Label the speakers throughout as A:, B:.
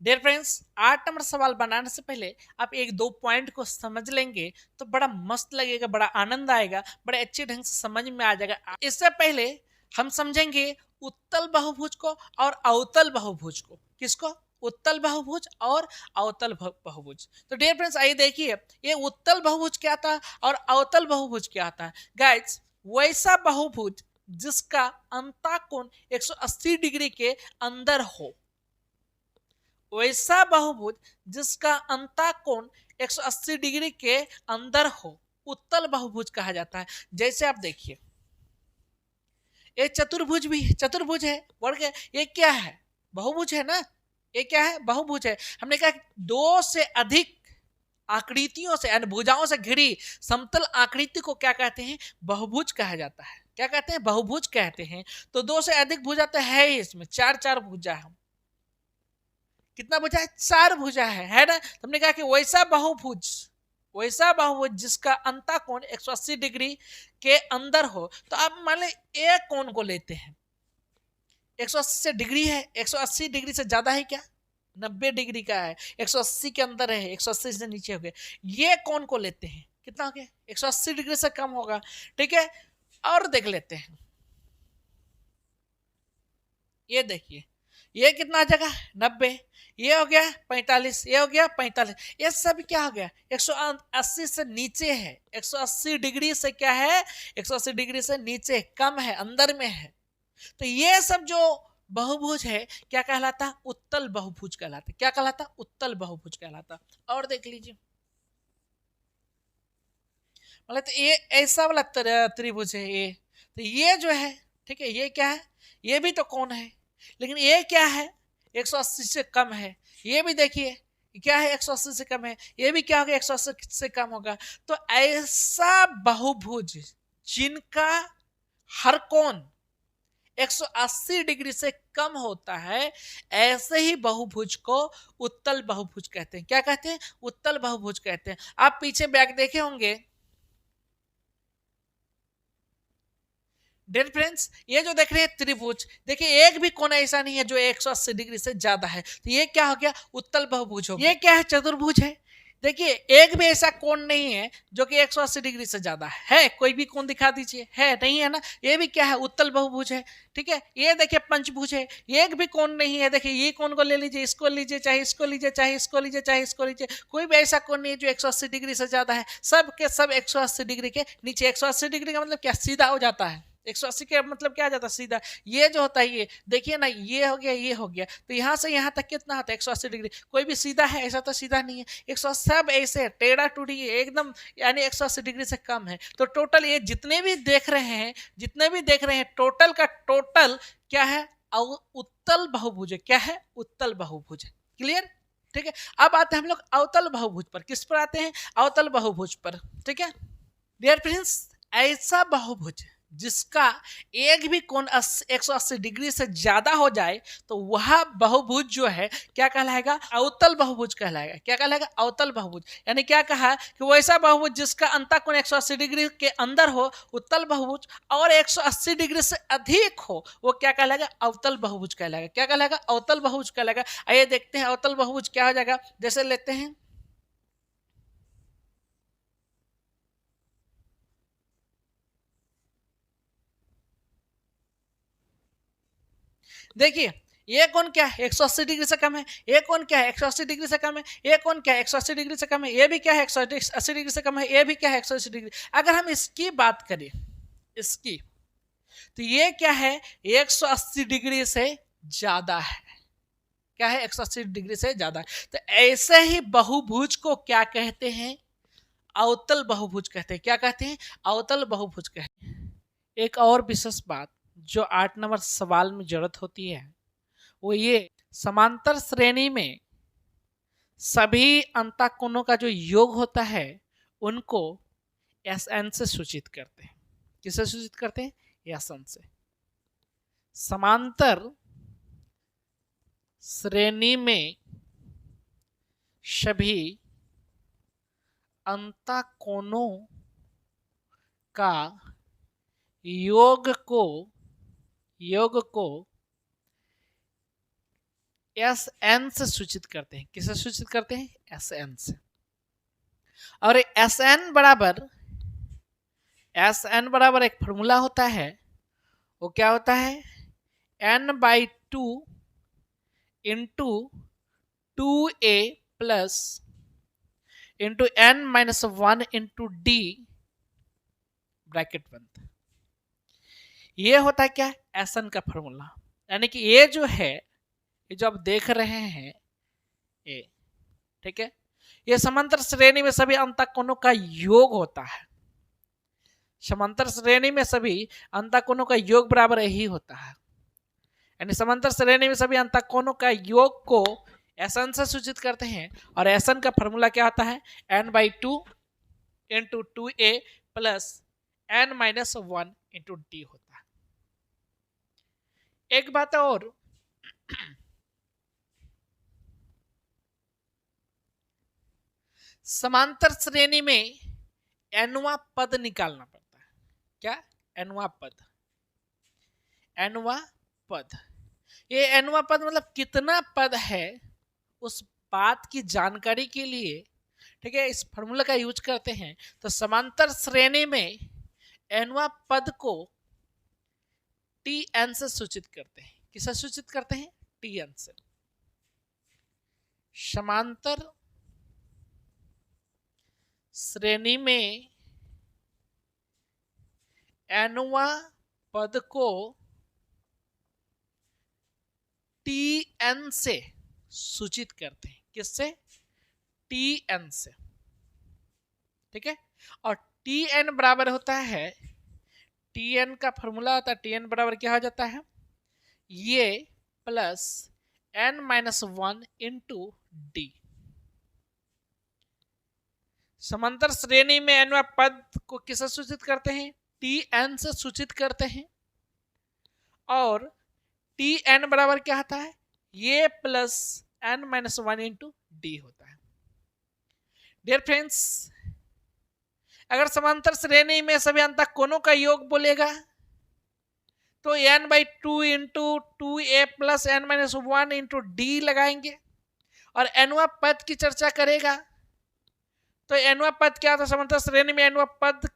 A: Dear friends, 8 number सवाल बनाने से पहले आप एक दो पॉइंट को समझ लेंगे तो बड़ा मस्त लगेगा, बड़ा आनंद आएगा, बड़े अच्छे ढंग से समझ में आ जाएगा। इससे पहले हम समझेंगे उत्तल बहुभुज को और अवतल बहुभुज को। किसको? उत्तल बहुभुज और अवतल बहुभुज। तो डियर फ्रेंड्स, आइए देखिए ये उत्तल बहुभुज क्या था और अवतल बहुभुज क्या था। गाइस, वैसा बहुभुज जिसका अंतःकोण 180 डिग्री के अंदर हो, वैसा बहुभुज जिसका अंतःकोण 180 डिग्री के अंदर हो, उत्तल बहुभुज कहा जाता है। जैसे आप देखिए, ये चतुर्भुज भी चतुर्भुज है, बढ़ गया। ये क्या है? बहुभुज है ना। ये क्या है? बहुभुज है। हमने कहा दो से अधिक आकृतियों से यानी भुजाओं से घिरी समतल आकृति को क्या कहते हैं? बहुभुज कहा जाता है। क्या कहते हैं? बहुभुज कहते हैं। तो दो से अधिक भुजा तो है ही, इसमें चार चार भुजा है। कितना भुजा है? चार भुजा है ना। हमने कहा कि वैसा बहुभुज जिसका अंतःकोण 180 डिग्री के अंदर हो। तो आप मान लें एक कोण को लेते हैं, 180 से डिग्री है, 180 डिग्री से ज्यादा है क्या? 90 डिग्री का है, 180 के अंदर है, 180 से नीचे हो गया। ये कोण को लेते हैं, कितना हो गया? 180 डिग्री से कम होगा। ठीक है, और देख लेते हैं। ये देखिए, ये कितना जगह? 90। ये हो गया 45, ये हो गया 45। ये सब क्या हो गया? 180 से नीचे है, 180 डिग्री से क्या है? 180 डिग्री से नीचे, कम है, अंदर में है। तो ये सब जो बहुभुज है क्या कहलाता? उत्तल बहुभुज कहलाता। क्या कहलाता? उत्तल बहुभुज कहलाता। और देख लीजिए, मतलब तो ये ऐसा वाला त्रिभुज है ये। तो ये जो है, ठीक है, ये क्या है? ये भी तो कौन है, लेकिन ये क्या है? 180 से कम है। ये भी देखिए क्या है? 180 से कम है। ये भी क्या होगा? 180 से कम होगा। तो ऐसा बहुभुज जिनका हर कोण 180 डिग्री से कम होता है, ऐसे ही बहुभुज को उत्तल बहुभुज कहते हैं। क्या कहते हैं? उत्तल बहुभुज कहते हैं। आप पीछे बैक देखे होंगे डियर फ्रेंड्स, ये जो देख रहे हैं त्रिभुज, देखिए एक भी कोना ऐसा नहीं है जो 180 डिग्री से ज्यादा है। तो ये क्या हो गया? उत्तल बहुभुज हो गया। ये क्या है? चतुर्भुज है। देखिए एक भी ऐसा कोण नहीं है जो कि 180 डिग्री से ज्यादा है। कोई भी कोण दिखा दीजिए, है नहीं है ना। ये भी क्या है? उत्तल बहुभुज है। ठीक है, ये देखिए पंचभुज है। एक भी कोण नहीं है। देखिए ये कोण को ले लीजिए, इसको लीजिए, चाहे इसको लीजिए, चाहे इसको लीजिए, चाहे इसको लीजिए, कोई भी ऐसा कोण नहीं है जो 180 डिग्री से ज्यादा है। सब के सब 180 डिग्री के नीचे। 180 डिग्री का मतलब क्या? सीधा हो जाता है। 180 का मतलब क्या आ जाता है? सीधा। ये जो होता है, ये देखिए ना, ये हो गया, ये हो गया। तो यहाँ से यहाँ तक कितना होता है? 180 डिग्री। कोई भी सीधा है? ऐसा तो सीधा नहीं है। 180 सब ऐसे टेढ़ा टूढ़ी एकदम, यानी 180 डिग्री से कम है। तो टोटल ये जितने भी देख रहे हैं, जितने भी देख रहे हैं, टोटल का टोटल क्या है? उत्तल बहुभुज है। क्या है? उत्तल बहुभुज है। क्लियर? ठीक है, अब आते हैं हम लोग अवतल बहुभुज पर। किस पर आते हैं? अवतल बहुभुज पर। ठीक है डियर फ्रेंड्स, ऐसा बहुभुज जिसका एक भी कोण 180 डिग्री से ज्यादा हो जाए, तो वह बहुभुज जो है क्या कहलाएगा? अवतल बहुभुज कहलाएगा। क्या कहलाएगा? अवतल बहुभुज। यानी क्या कहा कि वैसा बहुभुज जिसका अंतःकोण 180 डिग्री के अंदर हो, उत्तल बहुभुज, और 180 डिग्री से अधिक हो, वो क्या कहलाएगा? अवतल बहुभुज कहलाएगा। क्या कहलाएगा? अवतल बहुभुज कहलाएगा। आइए देखते हैं अवतल बहुभुज क्या हो जाएगा। जैसे लेते हैं, देखिए ये कौन क्या है? 180 डिग्री से कम है। ये कौन क्या है? 180 डिग्री से कम है। ये कौन क्या है? 180 डिग्री से कम है। ये भी क्या है? 180 डिग्री से कम है। ये भी क्या है? 180 डिग्री। अगर हम इसकी बात करें, इसकी, तो ये क्या है? 180 डिग्री से ज्यादा है। क्या है? 180 डिग्री से ज्यादा है। तो ऐसे ही बहुभुज को क्या कहते हैं? अवतल बहुभुज कहते हैं। क्या कहते हैं? अवतल बहुभुज कहते हैं। एक और विशेष बात जो 8 नंबर सवाल में जरूरत होती है, वो ये, समांतर श्रेणी में सभी अंतःकोणों का जो योग होता है उनको एस एन से सूचित करते हैं। किससे सूचित करते हैं? एस एन से। समांतर श्रेणी में सभी अंतःकोणों का योग को एस एन से सूचित करते हैं। किससे सूचित करते हैं? एस एन से। और एस एन बराबर एक फॉर्मूला होता है, वो क्या होता है? n/2 into 2a plus into n-1 into d bracket बंद। ये होता है क्या? एस एन का फॉर्मूला। यानी कि ये जो है, ये जो आप देख रहे हैं ये, ठीक है, ये समांतर श्रेणी में सभी अंतःकोणों का योग होता है। समांतर श्रेणी में सभी अंतःकोणों का योग बराबर यही होता है। यानी समांतर श्रेणी में सभी अंतःकोणों का योग को एसन से सूचित करते हैं। और एसन का फॉर्मूला क्या होता है? n/2 into 2a plus n-1 into d होता है। एक बात और, समांतर श्रेणी में nवां पद निकालना पड़ता है। क्या? nवां पद। ये nवां पद मतलब कितना पद है, उस बात की जानकारी के लिए, ठीक है, इस फॉर्मूला का यूज करते हैं। तो समांतर श्रेणी में nवां पद को tn से सूचित करते हैं। किससे सूचित करते हैं? tn से। समांतर श्रेणी में nवां पद को tn से सूचित करते हैं। किससे? tn से, ठीक है। और tn बराबर होता है, tn का फॉर्मूला होता है, tn बराबर क्या हो जाता है? ये प्लस n-1 इंटू d। समांतर श्रेणी में nवां पद को किससे सूचित करते हैं? tn से सूचित करते हैं। और tn बराबर क्या होता है? ये प्लस n-1 इंटू d होता है। डियर फ्रेंड्स, अगर समांतर श्रेणी में सभी अंतःकोणों का योग बोलेगा तो n/2 into 2a plus n-1 into d लगाएंगे। और nवां पद की चर्चा करेगा तो nवां पद क्या था? समांतर श्रेणी में nवां पद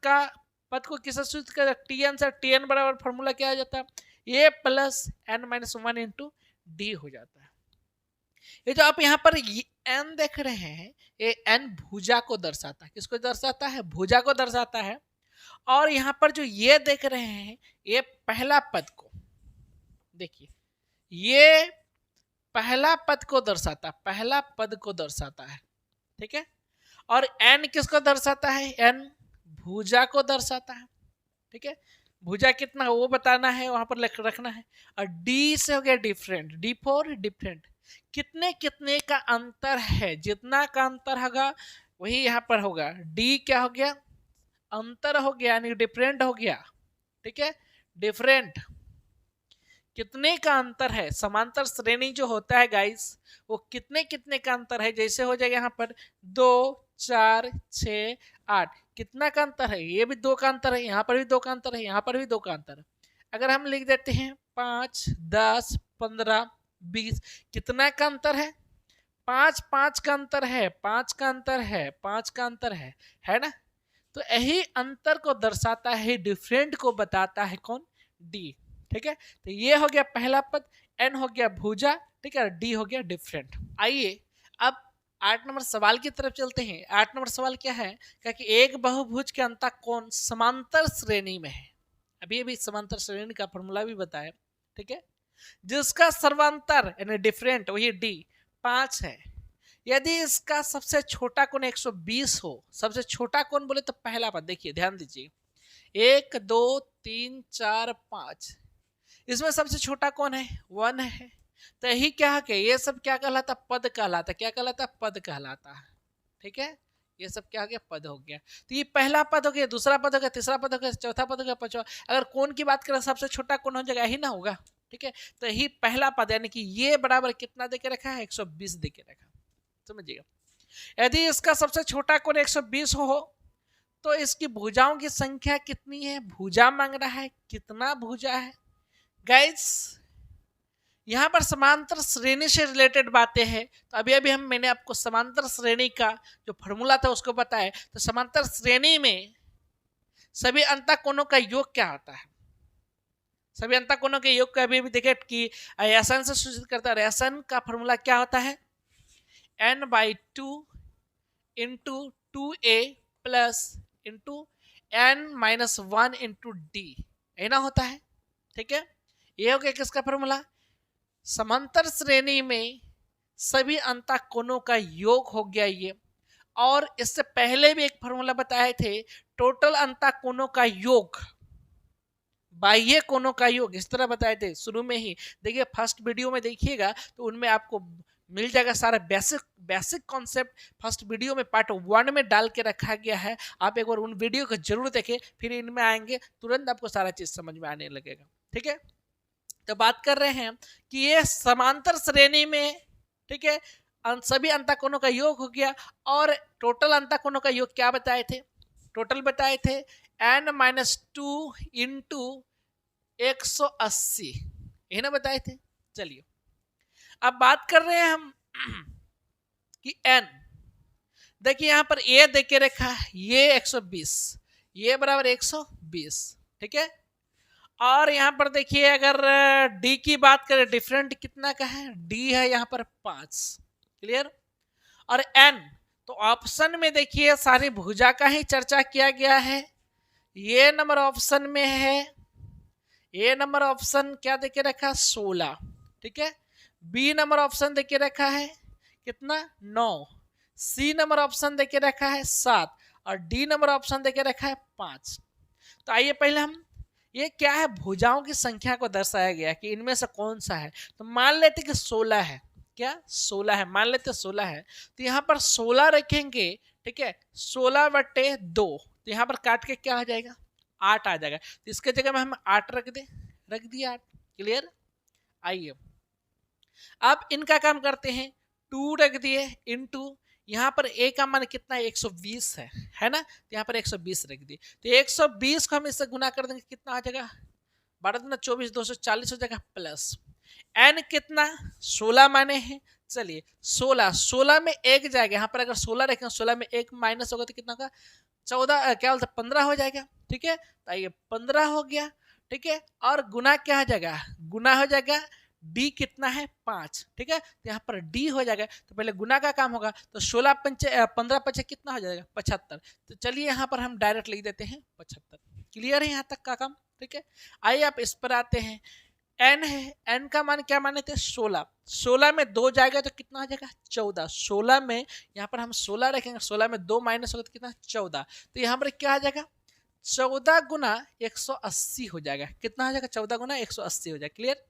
A: को किससे सूचित करेगा? tn से। tn बराबर फॉर्मूला क्या हो जाता है? ये प्लस n-1 इंटू d हो जाता है। ये जो आप यहाँ पर n देख रहे हैं, ये n भुजा को दर्शाता है। किसको दर्शाता है? भुजा को दर्शाता है। और यहाँ पर जो ये देख रहे हैं, ये पहला पद को देखिए, ये पहला पद को दर्शाता है, पहला पद को दर्शाता है, ठीक है। और n किसको दर्शाता है? n भुजा को दर्शाता है, ठीक है। भुजा कितना वो बताना है, वहां पर रखना है। और d से हो गया डिफरेंट, d फॉर डिफरेंट, कितने कितने का अंतर है, जितना का अंतर होगा वही यहाँ पर होगा। d क्या हो गया? अंतर हो गया, यानी डिफरेंट हो गया, ठीक है। डिफरेंट कितने का अंतर है। समांतर श्रेणी जो होता है गाइस, वो कितने कितने का अंतर है। जैसे हो जाएगा यहाँ पर 2, 4, 6, 8, कितना का अंतर है? ये भी 2 का अंतर है, यहाँ पर भी 2 का अंतर है, यहाँ पर भी 2 का अंतर है। अगर हम लिख देते हैं 5, 10, 15, 20, कितना का अंतर है? 5 का अंतर है, 5 का अंतर है, 5 का अंतर है ना। तो यही अंतर को दर्शाता है, डिफरेंट को बताता है कौन? डी, ठीक है। तो ये हो गया पहला पद, n हो गया भुजा, ठीक है, d हो गया डिफरेंट। आइए अब 8 नंबर सवाल की तरफ चलते हैं। 8 नंबर सवाल क्या है? कि एक बहुभुज के अंतःकोण समांतर श्रेणी में है। अभी समांतर श्रेणी का फॉर्मूला भी बताया, ठीक है, जिसका सर्वांतर यानी डिफरेंट वही d 5 है। यदि इसका सबसे छोटा कोण 120 हो, सबसे छोटा कोण बोले तो पहला पद, देखिए ध्यान दीजिए, 1, 2, 3, 4, 5, इसमें सबसे छोटा कौन है? 1 है। तो यही क्या है कि ये सब क्या कहलाता? पद कहलाता। क्या कहलाता? पद कहलाता है, ठीक है। ये सब क्या हो गया? पद हो गया। तो ये पहला पद हो गया, दूसरा पद हो गया, तीसरा पद हो गया, चौथा पद हो गया, पांचवा। अगर कोण की बात करें सबसे छोटा कोण हो जाएगा, यही ना होगा, ठीक है। तो यही पहला पद, यानी कि ये बराबर कितना देके रखा है? 120 देके रखा, समझिएगा। यदि इसका सबसे छोटा कोण 120 हो तो इसकी भुजाओं की संख्या कितनी है? भुजा मांग रहा है, कितना भुजा है गाइस? यहाँ पर समांतर श्रेणी से रिलेटेड बातें हैं। तो अभी अभी मैंने आपको समांतर श्रेणी का जो फॉर्मूला था उसको बताया। तो समांतर श्रेणी में सभी अंतःकोणों का योग क्या होता है? सभी अंतःकोणों के योग का अभी देखे कि आयसन से सूचित करता है। आयसन का फॉर्मूला क्या होता है? n/2 into 2a plus into n-1 into D, ना होता है। ठीक है, ये हो गया किसका फॉर्मूला? समांतर श्रेणी में सभी अंतःकोणों का योग हो गया ये। और इससे पहले भी एक फॉर्मूला बताए थे, टोटल अंतःकोणों का योग, बाह्य कोणों का योग, इस तरह बताए थे शुरू में ही। देखिए फर्स्ट वीडियो में देखिएगा तो उनमें आपको मिल जाएगा सारा बेसिक कॉन्सेप्ट। फर्स्ट वीडियो में पार्ट 1 में डाल के रखा गया है। आप एक बार उन वीडियो को जरूर देखें, फिर इनमें आएंगे तुरंत आपको सारा चीज समझ में आने लगेगा। ठीक है, तो बात कर रहे हैं कि ये समांतर श्रेणी में, ठीक है, सभी अंतःकोणों का योग हो गया। और टोटल अंतःकोणों का योग क्या बताए थे? टोटल बताए थे n-2 इंटू 180, ये ना बताए थे। चलिए अब बात कर रहे हैं हम कि n, देखिए यहां पर a दे के रखा है, ये 120, ये बराबर 120। ठीक है, और यहां पर देखिए अगर d की बात करें, डिफरेंट कितना का है? d है यहां पर 5। क्लियर? और n, तो ऑप्शन में देखिए सारी भुजा का ही चर्चा किया गया है। ये नंबर ऑप्शन में है, ए नंबर ऑप्शन क्या देके रखा? 16। ठीक है, बी नंबर ऑप्शन देके रखा है कितना? 9। सी नंबर ऑप्शन देके रखा है 7 और डी नंबर ऑप्शन देके रखा है 5। तो आइए पहले हम, ये क्या है? भुजाओं की संख्या को दर्शाया गया कि इनमें से कौन सा है। तो मान लेते कि 16 है। क्या? 16 है, मान लेते 16 है। तो यहाँ पर 16 रखेंगे। ठीक है, 16/2, तो यहाँ पर काट के क्या हो जाएगा? 8 आ जाएगा। तो इसके जगह में हम 8 रख दिए 8। क्लियर? आइए अब इनका काम करते हैं। 2 रख दिए इंटू, यहाँ पर a का मान कितना है? 120 है ना? तो यहाँ पर 120 रख दिए। तो 120 को हम इससे गुना कर देंगे, कितना आ जाएगा? 12×24 240 हो जाएगा, प्लस n कितना? 16 माने हैं। चलिए 16 में 1 जाएगा, यहाँ पर अगर 16 रखें 16 में 1 माइनस होगा तो कितना होगा? 14, क्या बोलते 15 हो जाएगा। ठीक है, तो ये 15 हो गया। ठीक है, और गुना क्या हो जाएगा? गुना हो जाएगा d कितना है? 5। ठीक है, तो यहाँ पर d हो जाएगा। तो पहले गुना का काम होगा, तो 15 कितना हो जाएगा? 75। तो चलिए यहाँ पर हम डायरेक्ट लिख देते हैं 75। क्लियर है यहाँ तक का काम? ठीक है, आइए आप इस पर आते हैं। n है, n का मान क्या माने थे? 16। 16 में 2 जाएगा तो कितना हो जाएगा? 14। 16 में यहाँ पर हम 16 रखेंगे, 16 में 2 माइनस होगा तो कितना? 14। तो यहाँ पर क्या आ जाएगा? 14 गुना 180 हो जाएगा। कितना हो जाएगा? 14 गुना 180 हो जाएगा। क्लियर?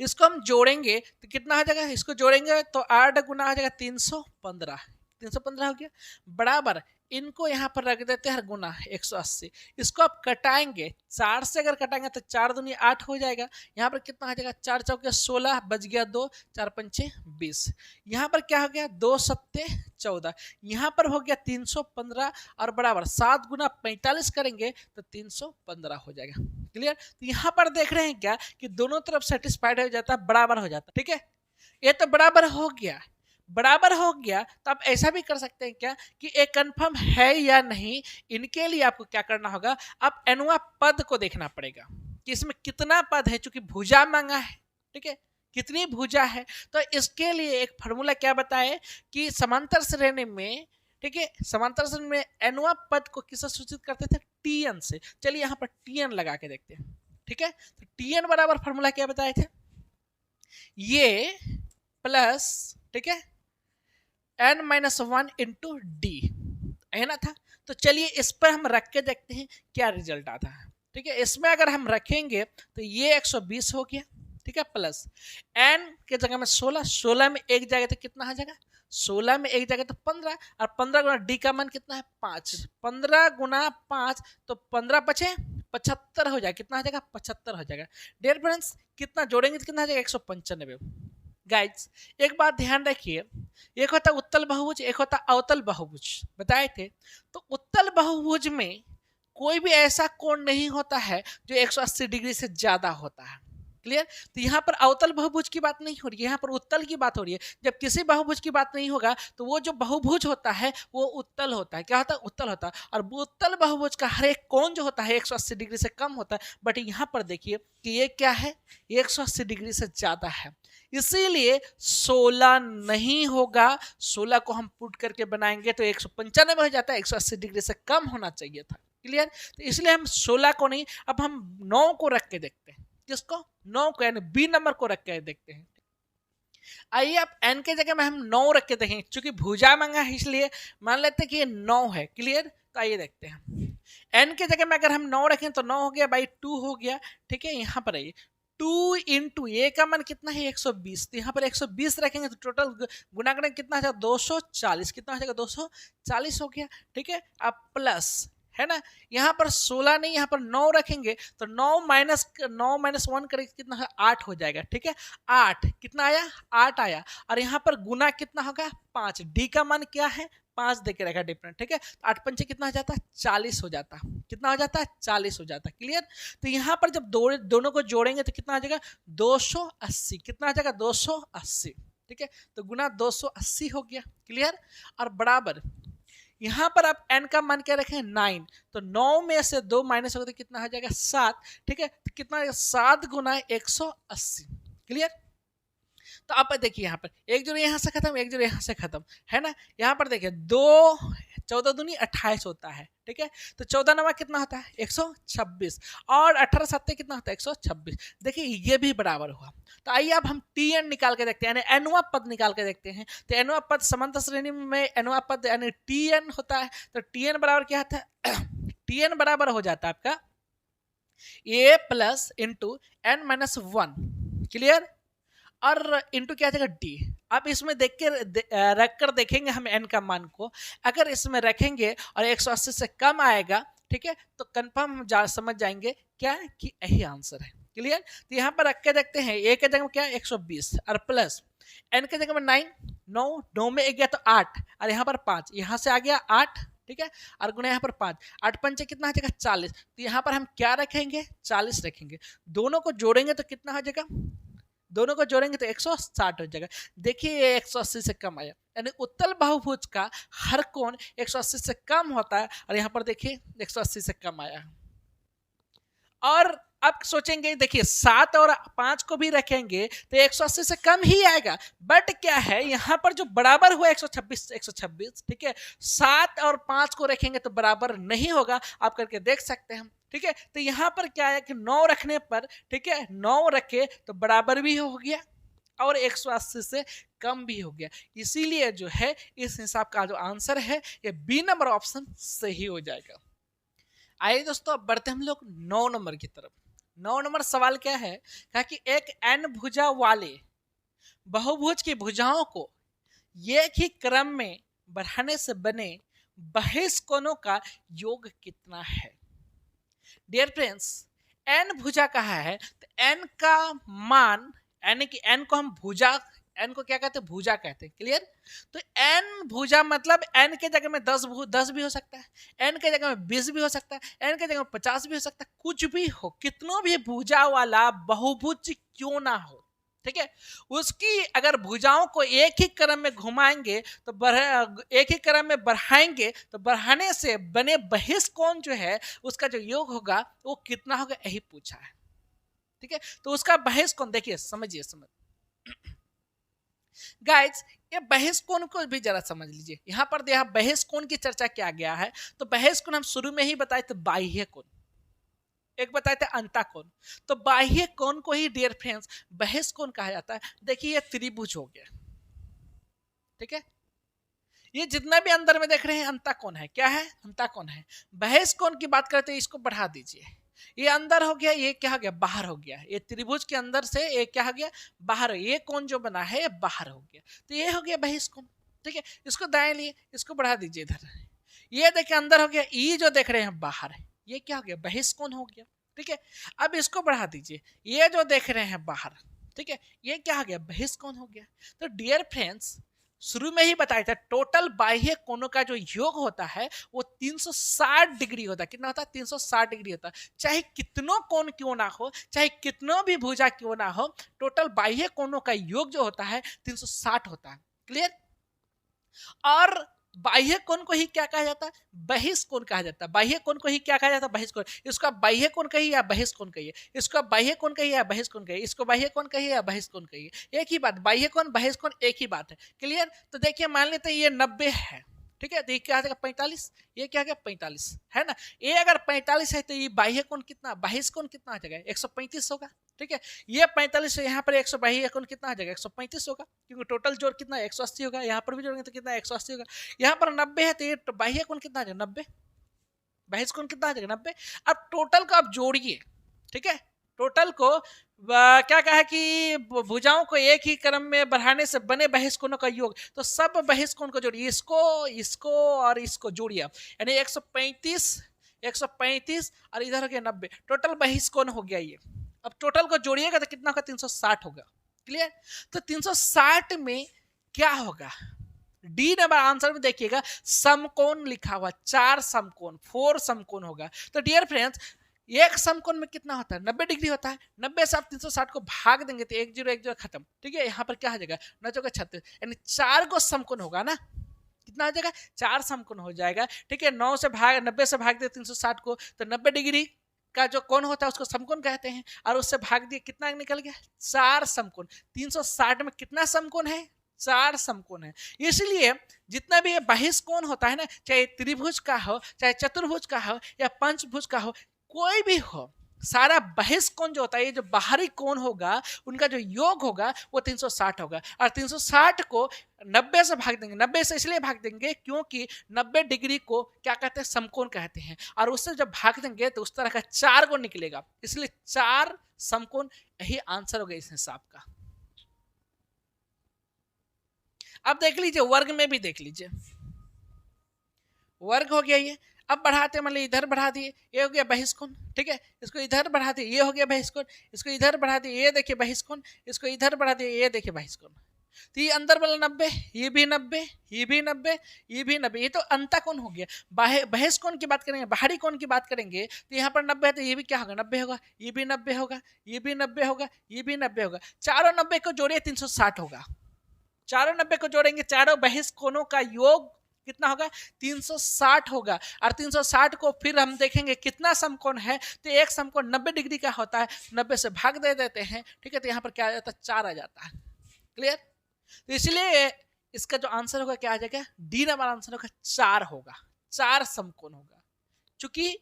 A: इसको हम जोड़ेंगे तो कितना हो जाएगा? इसको जोड़ेंगे तो 8 गुना हो जाएगा 315। 315 हो गया, बराबर इनको यहाँ पर रख देते हैं गुना 180। इसको आप कटाएंगे, 4 से अगर कटाएंगे तो 4 दूनी 8 हो जाएगा। यहाँ पर कितना हो जाएगा? 4 चौके 16, बच गया 2, 4 पंचे 20। यहाँ पर क्या हो गया? 2 सत्ते 14। यहाँ पर हो गया 315 और बराबर 7 गुना 45 करेंगे तो 315 हो जाएगा। क्लियर? तो यहाँ पर देख रहे हैं क्या कि दोनों तरफ सेटिस्फाइड हो जाता है, बराबर हो जाता है। ठीक है, ये तो बराबर हो गया। बराबर हो गया तो आप ऐसा भी कर सकते हैं क्या कि एक कंफर्म है या नहीं। इनके लिए आपको क्या करना होगा? आप एनुआ पद को देखना पड़ेगा कि इसमें कितना पद है, चूंकि भुजा मांगा है। ठीक है, कितनी भुजा है। तो इसके लिए एक फॉर्मूला क्या बताए कि समांतर श्रेणी में, ठीक है, समांतर श्रेणी में एनुआ पद को किससे सूचित करते थे? टीएन से। चलिए यहाँ पर टीएन लगा के देखते हैं। ठीक है, तो टीएन बराबर फॉर्मूला क्या बताए थे? ये प्लस, ठीक है, n-1 इंटू डी, है ना था। तो चलिए इस पर हम रख के देखते हैं क्या रिजल्ट आता है। ठीक है, इसमें अगर हम रखेंगे तो ये 120 हो गया। ठीक है, प्लस n के जगह में 16, 16 में 1 जाएगा तो कितना हो जाएगा? 16 में 1 जाएगा तो 15, और 15 गुना डी का मान कितना है? 5। 15 गुना 5 तो 15 पचे 75 हो जाएगा। कितना हो जाएगा? 75 हो जाएगा। डियर फ्रेंड्स, कितना जोड़ेंगे तो कितना हो जाएगा? 195। गाइड्स एक बात ध्यान रखिए, एक होता उत्तल बहुभुज, एक होता अवतल बहुभुज, बताए थे। तो उत्तल बहुभुज में कोई भी ऐसा कोण नहीं होता है जो 180 डिग्री से ज्यादा होता है। क्लियर। तो यहाँ पर अवतल बहुभुज की बात नहीं हो रही है, यहाँ पर उत्तल की बात हो रही है। जब किसी बहुभुज की बात नहीं होगा तो वो जो बहुभुज होता है वो उत्तल होता है। क्या होता है? उत्तल होता है। और उत्तल बहुभुज का हर एक कोण जो होता है 180 डिग्री से कम होता है। बट यहाँ पर देखिए कि ये क्या है, 180 डिग्री से ज्यादा है, इसीलिए 16 नहीं होगा। 16 को हम पुट करके बनाएंगे तो 195 हो जाता है, 180 डिग्री से कम होना चाहिए था। क्लियर। तो इसलिए हम 16 को नहीं, अब हम 9 को रख के देखते हैं। किसको? 9 को, यानी बी नंबर को रख के देखते हैं। आइए आप n के जगह में हम 9 रख के देखें, क्योंकि भुजा मांगा है इसलिए मान लेते हैं कि ये 9 है। क्लियर। तो आइए देखते हैं, n के जगह में अगर हम 9 रखें तो 9 हो गया बाई 2 हो गया। ठीक है। यहाँ पर आइए 2 इंटू ए का मान कितना है 120, तो यहाँ पर 120 रखेंगे तो टोटल गुना करेंगे कितना हो जाएगा 240, कितना हो जाएगा 240 हो गया। ठीक है। अब प्लस है ना, यहाँ पर 16 नहीं, यहाँ पर 9 रखेंगे तो 9 माइनस 1 करेंगे कितना है 8 हो जाएगा। ठीक है। 8 कितना आया? 8 आया। और यहाँ पर गुना कितना होगा 5, डी का मान क्या है 5 देके रखा डिफरेंट। ठीक है। तो 8 पंचे कितना हो जाता है 40 हो जाता है। कितना हो जाता है 40 हो जाता है। क्लियर। तो यहाँ पर जब दोनों को जोड़ेंगे तो कितना आ जाएगा 280, कितना आ जाएगा 280। ठीक है। तो गुना 280 हो गया। क्लियर। और बराबर यहाँ पर आप n का मान क्या रखें 9, तो 9 में से 2 माइनस होगा तो कितना हो जाएगा 7। ठीक है। तो कितना 7 गुना 180। क्लियर। तो आप देखिए यहाँ पर एक जोड़ी यहाँ से खत्म, एक जोड़ी यहाँ से खत्म, है ना। यहाँ पर देखिए 2 14 दूनी 28 होता है। ठीक है। तो 14 नवा कितना होता है 126, और 18 सत्ते कितना होता है 126। देखिए ये भी बराबर हुआ। तो आइए अब हम tn निकाल के देखते हैं, यानी एनवा पद निकाल के देखते हैं। तो एनवा पद समांतर श्रेणी में एनवा पद यानी tn होता है। तो tn बराबर क्या होता है tn बराबर हो जाता है आपका a plus into n minus 1। Clear. और इंटू क्या जाएगा डी। अब इसमें देख के रख कर देखेंगे हम n का मान को, अगर इसमें रखेंगे और 180 से कम आएगा, ठीक है, तो कंफर्म हम समझ जाएंगे क्या है कि यही आंसर है। क्लियर। तो यहाँ पर रख के देखते हैं, a के जगह में क्या है 120 और प्लस n के जगह में 9 में 1 गया तो 8 और यहाँ पर 5, यहाँ से आ गया 8। ठीक है। और गुना यहाँ पर 5, 8 पंचे कितना हो जाएगा 40। तो यहाँ पर हम क्या रखेंगे 40 रखेंगे। दोनों को जोड़ेंगे तो कितना हो जाएगा, दोनों को जोड़ेंगे तो 160 हो जाएगा। देखिए ये 180 से कम आया, यानी उत्तल बहुभुज का हर कोण 180 से कम होता है, और यहाँ पर देखिए 180 से कम आया। और अब सोचेंगे देखिए 7 और 5 को भी रखेंगे तो 180 से कम ही आएगा, बट क्या है यहाँ पर जो बराबर हुआ 126, ठीक है, 7 और 5 को रखेंगे तो बराबर नहीं होगा, आप करके देख सकते हैं। ठीक है। तो यहाँ पर क्या है कि 9 रखने पर, ठीक है, 9 रखे तो बराबर भी हो गया और 180 से कम भी हो गया, इसीलिए जो है इस हिसाब का जो आंसर है ये बी नंबर ऑप्शन सही हो जाएगा। आइए दोस्तों अब बढ़ते हम लोग 9 नंबर की तरफ। 9 नंबर सवाल क्या है, कहा कि एक n भुजा वाले बहुभुज की भुजाओं को एक ही क्रम में बढ़ाने से बने बहिष्कोणों का योग कितना है। डियर फ्रेंड्स, n भुजा कहा है तो n का मान, यानी कि n को हम भुजा, n को क्या कहते हैं भुजा कहते हैं। क्लियर। तो n भुजा मतलब n के जगह में 10 भी हो सकता है, n के जगह में 20 भी हो सकता है, n के जगह में 50 भी हो सकता है, कुछ भी हो, कितनों भी भुजा वाला बहुभुज क्यों ना हो, ठीक है, उसकी अगर भुजाओं को एक ही क्रम में घुमाएंगे तो एक ही क्रम में बढ़ाएंगे तो बढ़ाने से बने बहिष्कोण जो है उसका जो योग होगा वो कितना होगा, यही पूछा है। ठीक है। तो उसका बहिष्कोण देखिए, समझिए गाइज, ये बहिष्कोण को भी जरा समझ लीजिए। यहाँ पर बहिष्कोण की चर्चा क्या गया है, तो बहिष्कोण हम शुरू में ही बताए थे बाह्य कोण, एक बताए थे अंतःकोण, तो बाह्य कोण को ही डियर फ्रेंड्स बहिष्कोण कहा जाता है। देखिए ये त्रिभुज हो गया, ठीक है, ये जितना भी अंदर में देख रहे हैं अंतःकोण है, क्या है अंतःकोण है। बहिष्कोण की बात करते हैं, इसको बढ़ा दीजिए, ये अंदर हो गया, ये क्या हो गया बाहर हो गया, ये त्रिभुज के अंदर से ये क्या हो गया बाहर, ये कोण जो बना है ये बाहर हो गया, तो ये हो गया बहिष्कोण। ठीक है। इसको दाएं लिए, इसको बढ़ा दीजिए इधर, ये देखिए अंदर हो गया, ये जो देख रहे हैं बाहर है, ये क्या हो गया बहिष्कोण हो गया। ठीक है। अब इसको बढ़ा दीजिए, ये जो देख रहे हैं बाहर, ठीक है, ये क्या हो गया बहिष्कोण हो गया। तो डियर फ्रेंड्स, शुरू में ही बताया था, टोटल बाह्य कोणों का जो योग होता है वो 360 डिग्री होता है। कितना होता है? 360 डिग्री होता है। चाहे कितनों कोण क्यों ना हो, चाहे कितनों भी भुजा क्यों ना हो, टोटल बाह्य कोणों का योग जो होता है 360 होता है। क्लियर? और बाह्य कोण को ही क्या कहा जाता है? बहिष्कोण कहा जाता है। बाह्य कोण को ही क्या कहा जाता है? बहिष्कोण। इसका बाह्य कोण कहिए या बहिष्कोण कहिए, इसका बाह्य कोण कहिए या बहिष्कोण कहिए, इसको बाह्य कोण कहिए या बहिष्कोण कहिए, एक ही बात। बाह्य कोण बहिष्कोण एक ही बात है। क्लियर? तो देखिए मान लेते हैं ये 90 है, ठीक है, तो ये क्या आ जाएगा? 45। ये क्या आ गया? 45 है ना। ये अगर 45 है तो ये बाह्य कोण कितना, बहिष्कोण कितना आ जाएगा? 135 होगा। ठीक है, ये 45 है, यहाँ पर 100 बाह्य कोण कितना आ जाएगा? 135 होगा, क्योंकि टोटल जोड़ कितना है? 180 होगा। यहाँ पर भी जोड़ेंगे तो कितना? 180 होगा। यहाँ पर 90 है तो ये बाह्य कोण कितना आ जाएगा? 90। बहिष्कोण कितना आ जाएगा? 90। अब टोटल को आप जोड़िए, ठीक है, टोटल को क्या कहा कि भुजाओं को एक ही क्रम में बढ़ाने से बने बहिष्कोणों का योग, तो सब बहिष्कोण को जोड़िए, इसको इसको और इसको जोड़िए, यानी 135 135 और इधर हो गया 90, टोटल बहिष्कोण हो गया ये। अब टोटल को जोड़िएगा तो कितना होगा? 360 होगा। क्लियर? तो 360 में क्या होगा? डी नंबर आंसर में देखिएगा समकोण लिखा हुआ, 4 समकोण, 4 समकोण होगा। तो डियर फ्रेंड्स, एक समकोण में कितना होता है? 90 डिग्री होता है। 90 से आप 360 को भाग देंगे तो 1 0 1 0 खत्म। ठीक है, यहाँ पर क्या हो जाएगा? 9 चौका 36, यानी 4 को समकोण होगा ना। कितना हो जाएगा? 4 समकोण हो जाएगा। ठीक है, 90 से भाग दे 360 को, तो 90 डिग्री का जो कोण होता है उसको समकोण कहते हैं, और उससे भाग दिए कितना निकल गया? 4 समकोण। 360 में कितना समकोण है? 4 समकोण है। इसलिए जितना भी ये बहिष्कोण होता है ना, चाहे त्रिभुज का हो, चाहे चतुर्भुज का हो, या पंचभुज का हो, कोई भी हो, सारा बहिष्कोण जो होता है, ये जो बाहरी कोण होगा उनका जो योग होगा वो 360 होगा। और 360 को 90 से भाग देंगे। 90 से इसलिए भाग देंगे क्योंकि 90 डिग्री को क्या कहते हैं? समकोण कहते हैं, और उससे जब भाग देंगे तो उस तरह का 4 को निकलेगा, इसलिए 4 समकोण, यही आंसर होगा इस हिसाब का। अब देख लीजिए वर्ग में भी देख लीजिए, वर्ग हो गया ये। अब बढ़ाते, मतलब इधर बढ़ा दिए, ये हो गया बहिष्कोण। ठीक है, इसको इधर बढ़ा दिए, ये हो गया बहिष्कोण। इसको इधर बढ़ा दिए, ये देखिए बहिष्कोण। इसको इधर बढ़ा दिए, ये देखिए बहिष्कोण। तो ये अंदर वाला 90, ये भी 90, ये भी 90, ये भी 90, ये तो अंतःकोण हो गया। बहिष्कोण की बात करेंगे, बाहरी कोण की बात करेंगे, तो यहाँ पर 90 है तो ये भी क्या होगा? 90 होगा, ये भी 90 होगा, ये भी 90 होगा, ये भी 90 होगा। चारों 90 को जोड़िए 360 होगा। चारों 90 को जोड़ेंगे, चारों बहिष्कोणों का योग कितना होगा? 360 होगा। और 360 को फिर हम देखेंगे कितना समकोण है, तो एक समकोण 90 डिग्री का होता है, 90 से भाग दे देते हैं। ठीक है, तो यहाँ पर क्या आ जाता है? 4 आ जाता है। क्लियर? तो इसलिए इसका जो आंसर होगा क्या आ जाएगा? डी नंबर आंसर होगा 4 होगा, 4 समकोण होगा। चूंकि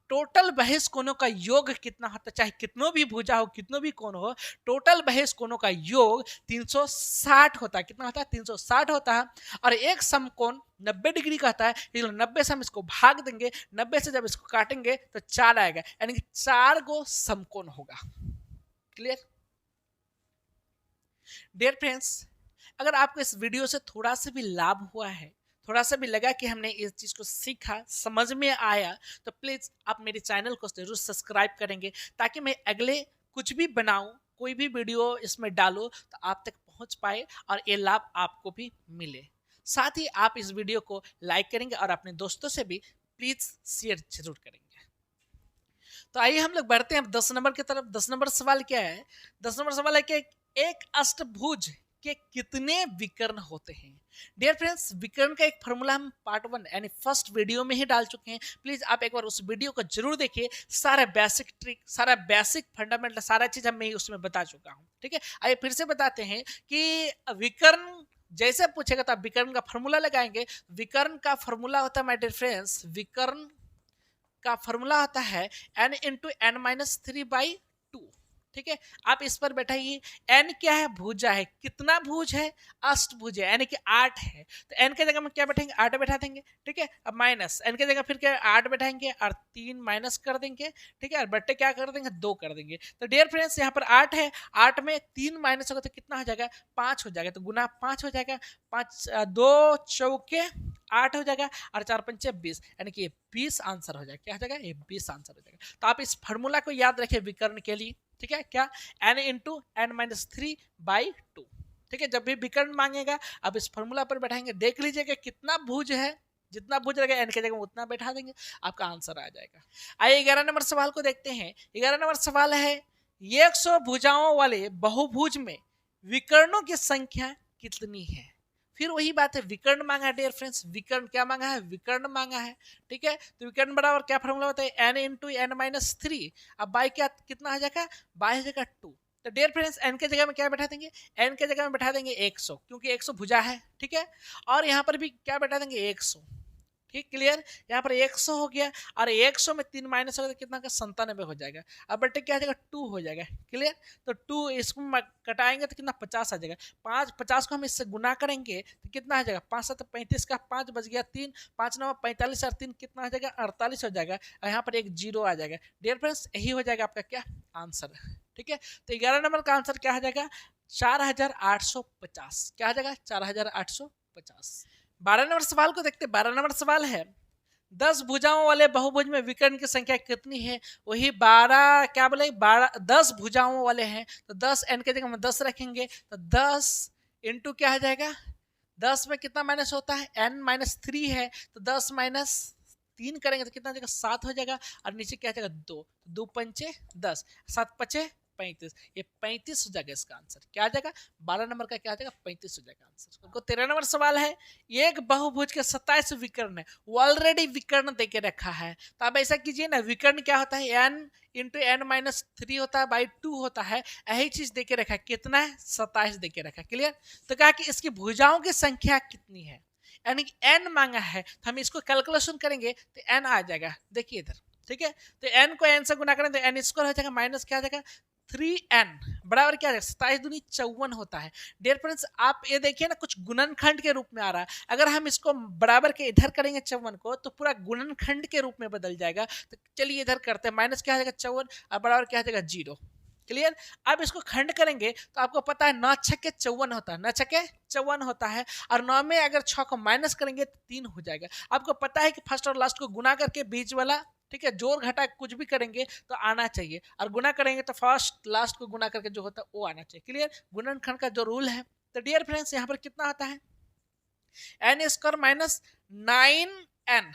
A: टोटल बहिष्कोणों का योग कितना होता है, चाहे कितनों भी भुजा हो, कितनों भी कोण हो, टोटल बहिष्कोणों का योग 360 होता है। कितना होता है? 360 होता है। और एक समकोण 90 डिग्री का होता है, इसलिए 90 से हम इसको भाग देंगे, 90 से जब इसको काटेंगे तो 4 आएगा, यानी कि 4 गो समकोण होगा। क्लियर? डियर फ्रेंड्स, अगर आपको इस वीडियो से थोड़ा सा भी लाभ हुआ है, थोड़ा सा भी लगा कि हमने इस चीज़ को सीखा, समझ में आया, तो प्लीज़ आप मेरे चैनल को जरूर सब्सक्राइब करेंगे, ताकि मैं अगले कुछ भी बनाऊं, कोई भी वीडियो इसमें डालो तो आप तक पहुंच पाए और ये लाभ आपको भी मिले। साथ ही आप इस वीडियो को लाइक करेंगे और अपने दोस्तों से भी प्लीज़ शेयर जरूर करेंगे। तो आइए हम लोग बढ़ते हैं अब 10 नंबर की तरफ। 10 नंबर सवाल क्या है? 10 नंबर सवाल है कि एक अष्टभुज के कितने विकर्ण होते हैं? डियर फ्रेंड्स, विकर्ण का एक फॉर्मूला हम पार्ट 1 यानी फर्स्ट वीडियो में ही डाल चुके हैं। प्लीज आप एक बार उस वीडियो को जरूर देखिए, सारा बेसिक ट्रिक, सारा बेसिक फंडामेंटल, सारा चीज मैं उसमें बता चुका हूँ। ठीक है, आइए फिर से बताते हैं कि विकर्ण जैसे पूछेगा तो आप विकर्ण का फॉर्मूला लगाएंगे। विकर्ण का फॉर्मूला होता है माय डियर फ्रेंड्स, विकर्ण का फॉर्मूला होता है n इंटू एन माइनस 3/2। ठीक है, आप इस पर बैठाइए। n क्या है? भुजा है। कितना भुज है? अष्टभुज है, यानी कि 8 है। तो n के जगह में क्या बैठेंगे? 8 बैठा देंगे। ठीक है, अब माइनस n के जगह फिर क्या? 8 बैठाएंगे और 3 माइनस कर देंगे। ठीक है, और बट्टे क्या कर देंगे? 2 कर देंगे। तो डियर फ्रेंड्स, यहाँ पर 8 है, 8 में 3 माइनस होगा तो कितना हो जाएगा? 5 हो जाएगा। तो गुना 5 हो जाएगा। 2 चौके 8 हो जाएगा और 4 पंचे 20, यानी कि 20 आंसर हो जाएगा। क्या हो जाएगा? ये 20 आंसर हो जाएगा। तो आप इस फॉर्मूला को याद रखें विकर्ण के लिए। ठीक है, क्या? n into n minus 3/2। ठीक है, जब भी विकर्ण मांगेगा आप इस फॉर्मूला पर बैठाएंगे, देख लीजिएगा कितना भुज है, जितना भुज रहेगा n के जगह में उतना बैठा देंगे, आपका आंसर आ जाएगा। आइए 11 नंबर सवाल को देखते हैं। 11 नंबर सवाल है 100 भुजाओं वाले बहुभुज में विकर्णों की संख्या कितनी है। फिर वही बात है, विकर्ण मांगा है डियर फ्रेंड्स, विकर्ण क्या मांगा है, विकर्ण मांगा है। ठीक है, तो विकर्ण बराबर क्या फॉर्मूला होता है, n इंटू एन माइनस 3। अब बाई क्या कितना आ जाएगा, बाई जगह 2। तो डियर फ्रेंड्स n के जगह में क्या बैठा देंगे, n के जगह में बैठा देंगे 100, क्योंकि 100 भुजा है। ठीक है, और यहाँ पर भी क्या बैठा देंगे 100। ठीक, क्लियर, यहाँ पर 100 हो गया, और 100 में 3 माइनस होगा तो कितना का 97 हो जाएगा। अब बेटे क्या आ जाएगा 2 हो जाएगा। क्लियर, तो 2 इसको कटाएंगे तो कितना 50 आ जाएगा। 50 को हम इससे गुना करेंगे तो कितना आ जाएगा, 5 7 35 का 5 बच गया 3, 5 9 45 और 3 कितना आ जाएगा 48 हो जाएगा, और यहाँ पर एक जीरो आ जाएगा। डियर फ्रेंड्स यही हो जाएगा आपका क्या आंसर। ठीक है, तो 11 नंबर का आंसर क्या आ जाएगा 4850। क्या आ जाएगा 4850। 12 नंबर सवाल को देखते हैं। 12 नंबर सवाल है 10 भुजाओं वाले बहुभुज में विकर्ण की संख्या कितनी है। वही 12 क्या बोले 10 भुजाओं वाले हैं, तो 10 n के जगह में 10 रखेंगे, तो 10 इंटू क्या आ जाएगा, 10 में कितना माइनस होता है n माइनस 3 है, तो 10 माइनस 3 करेंगे तो कितना जाएगा 7 हो जाएगा, और नीचे क्या जाएगा 2, 2 पंचे 10, 7 पचे 35, ये 35 हो जाएगा इसका आंसर। क्या आ जाएगा 12 नंबर का क्या आ जाएगा 35 हो जाएगा आंसर। उनको 13 नंबर सवाल है एक बहुभुज के 27 विकर्ण है, वो ऑलरेडी विकर्ण देके रखा है। तो अब ऐसा कीजिए ना, विकर्ण क्या होता है n इंटू एन माइनस 3 होता है बाई 2 होता है, यही चीज देके रखा है। कितना है 27 देके रखा है। क्लियर, तो कहा कि इसकी भुजाओं की संख्या कितनी है, यानी कि n मांगा है, तो हम इसको कैलकुलेशन करेंगे तो n आ जाएगा। देखिए इधर, ठीक है, तो n को n से गुना करें तो n स्क्वायर हो जाएगा, माइनस क्या आ जाएगा 3n बराबर क्या है 27 दूनी 54 होता है। डियर फ्रेंड्स आप ये देखिए ना, कुछ गुणनखंड के रूप में आ रहा है। अगर हम इसको बराबर के इधर करेंगे 54 को तो पूरा गुणनखंड के रूप में बदल जाएगा। तो चलिए इधर करते हैं, माइनस क्या आ जाएगा 54 और बराबर क्या आ जाएगा 0। क्लियर, अब इसको खंड करेंगे तो आपको पता है 9 छक्के 54 होता है, 9 छक्के 54 होता है, और 9 में अगर 6 को माइनस करेंगे तो 3 हो जाएगा। आपको पता है कि फर्स्ट और लास्ट को गुना करके बीच वाला, ठीक है, जोड़ घटा कुछ भी करेंगे तो आना चाहिए, और गुना करेंगे तो फर्स्ट लास्ट को गुना करके जो होता है वो आना चाहिए। क्लियर, गुणनखंड का जो रूल है। तो डियर फ्रेंड्स यहाँ पर कितना होता है n स्क्वायर माइनस 9n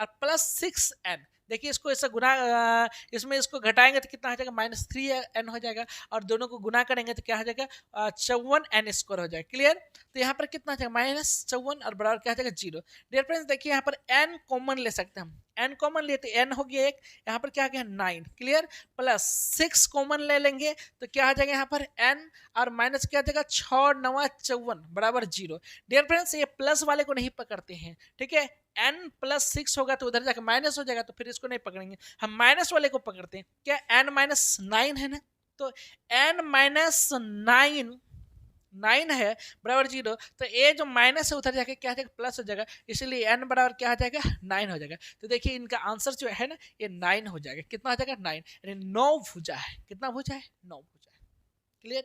A: और प्लस 6n। देखिए इसको ऐसा गुना, इसमें इसको घटाएंगे तो कितना हो जाएगा माइनस 3n हो जाएगा, और दोनों को गुना करेंगे तो क्या हो जाएगा 54n स्क्वायर हो जाएगा। क्लियर, तो यहाँ पर कितना हो जाएगा माइनस 54 और बराबर क्या हो जाएगा 0। डियर फ्रेंड्स देखिए यहाँ पर n कॉमन ले सकते हैं हम, n कॉमन लिए तो n हो गया 1, यहाँ पर क्या आ गया 9। क्लियर, प्लस 6 कॉमन ले लेंगे तो क्या आ जाएगा यहाँ पर n, और माइनस क्या आ जाएगा 6 9 54 बराबर 0। डियर फ्रेंड्स ये प्लस वाले को नहीं पकड़ते हैं, ठीक है, n प्लस 6 होगा तो उधर जाकर माइनस हो जाएगा, तो फिर इसको नहीं पकड़ेंगे, हम माइनस वाले को पकड़ते हैं। क्या n माइनस 9 है ना, तो n माइनस 9 है बराबर 0, तो ये जो माइनस है उधर जाके क्या हो जाएगा प्लस हो जाएगा, इसलिए n बराबर क्या हो जाएगा 9 हो जाएगा। तो देखिए इनका आंसर जो है ना ये 9 हो जाएगा। कितना हो जाएगा 9, यानी 9 भुजा है। कितना भुजा है 9 भुजा है। क्लियर,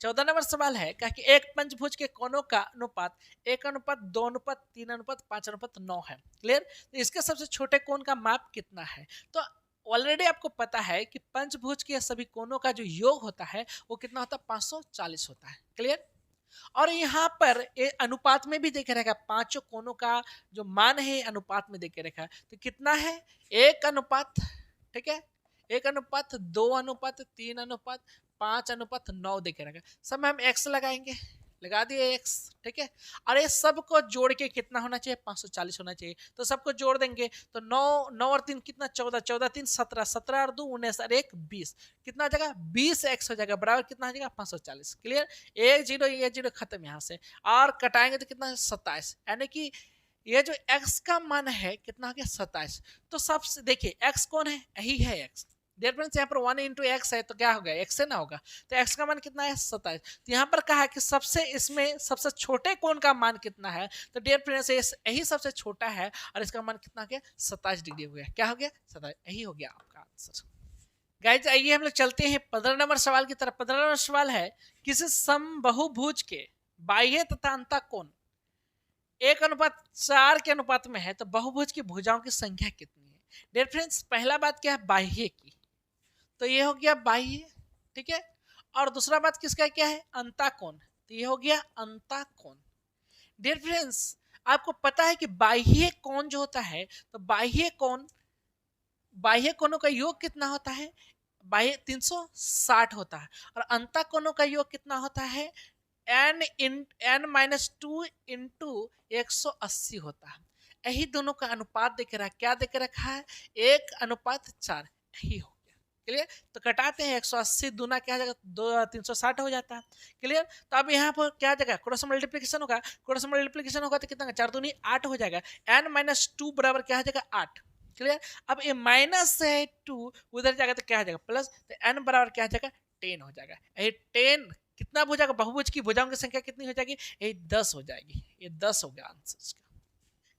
A: 14 नंबर सवाल है कहा कि एक पंचभुज के कोनों का अनुपात 1:2:3:5:9 है। क्लियर, तो इसके सबसे छोटे कोण का माप कितना है। तो ऑलरेडी आपको पता है कि पंचभुज के सभी कोनों का जो योग होता है वो कितना होता है 540 होता है। क्लियर, और यहाँ पर ये अनुपात में भी देखे रहेगा, पांचों कोनों का जो मान है अनुपात में देखे रखा है, तो कितना है 1:, ठीक है, 1:2:3:5:9 देखे रहेगा। सब में हम x लगाएंगे, लगा दिए x, ठीक है, और ये सबको जोड़ के कितना होना चाहिए 540 होना चाहिए। तो सबको जोड़ देंगे तो 9 9 और 3 कितना 14, 14 3 17, 17 और 2 19 और 1 20, कितना हो जाएगा 20x हो जाएगा, बराबर कितना हो जाएगा 540। क्लियर, एक जीरो ये जीरो खत्म यहाँ से, और कटाएंगे तो कितना 27, यानी कि ये जो x का मान है कितना हो गया 27। तो सबसे देखिए x कौन है, यही है x। डियर फ्रेंड्स यहाँ पर 1 इंटू एक्स है तो क्या होगा x से ना होगा, तो x का मान कितना है 27। तो यहाँ पर कहा है कि सबसे इसमें सबसे छोटे कोण का मान कितना है, तो डियर फ्रेंड्स यही सबसे छोटा है, और इसका मान कितना हो गया 27 डिग्री हो गया। क्या हो गया 27, यही हो गया आपका आंसर। गाइस आइए हम लोग चलते हैं 15 नंबर सवाल की तरफ। 15 नंबर सवाल है किसी समबाहुभुज के बाह्य तथा अंतःकोण 1:4 के अनुपात में है, तो बहुभुज की भुजाओं की संख्या कितनी है। डियर फ्रेंड्स पहला बात क्या है बाह्य की, तो ये हो गया बाह्य, ठीक है, और दूसरा बात किसका क्या है अंतःकोण, तो ये हो गया अंतःकोण। डियर फ्रेंड्स, आपको पता है कि बाह्य कोण जो होता है, तो बाह्य कोणों का योग कितना होता है? बाह्य 360 होता है, और अंतःकोणों का योग कितना होता है? n-2 इंटू 180 होता है। यही दोनों का अनुपात देके रखा, क्या देके रखा है? 1:4 यही हो गया। क्लियर? तो कटाते हैं, 180 दूना क्या हो जाएगा? 360 हो जाता है। क्लियर? तो अब यहाँ पर क्या जाएगा? क्रॉस मल्टीप्लीकेशन होगा, क्रॉस मल्टीप्लीकेशन होगा तो कितना? 4 दूनी 8 हो जाएगा। n-2 बराबर क्या हो जाएगा? 8। क्लियर? अब ये माइनस है 2 उधर जाएगा तो क्या हो जाएगा? प्लस, तो n बराबर क्या हो जाएगा? 10 हो जाएगा। ये 10 कितना हो जाएगा? बहुभुज की भुजाओं की संख्या कितनी हो जाएगी? ये 10 हो जाएगी। ये 10 हो गया आंसर इसका।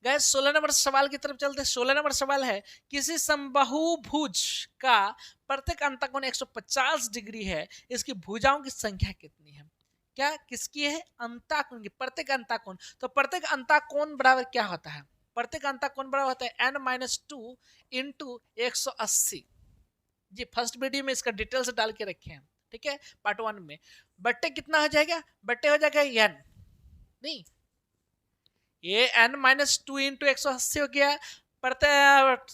A: गाइस 16 नंबर सवाल की तरफ चलते हैं। 16 नंबर सवाल है, किसी समबाहुभुज का प्रत्येक अंतःकोण 150 डिग्री है, इसकी भुजाओं की संख्या कितनी है? क्या किसकी है? अंतःकोण की, प्रत्येक अंतःकोण। तो प्रत्येक अंतःकोण बराबर क्या होता है? प्रत्येक अंतःकोण बराबर होता है n-2 इंटू 180। जी फर्स्ट वीडियो में इसका डिटेल्स डाल के रखे हैं, ठीक है, पार्ट 1 में। बट्टे कितना हो जाएगा? बट्टे हो जाएगा n, नहीं ये n-2 इंटू 180 हो गया, प्रत्येक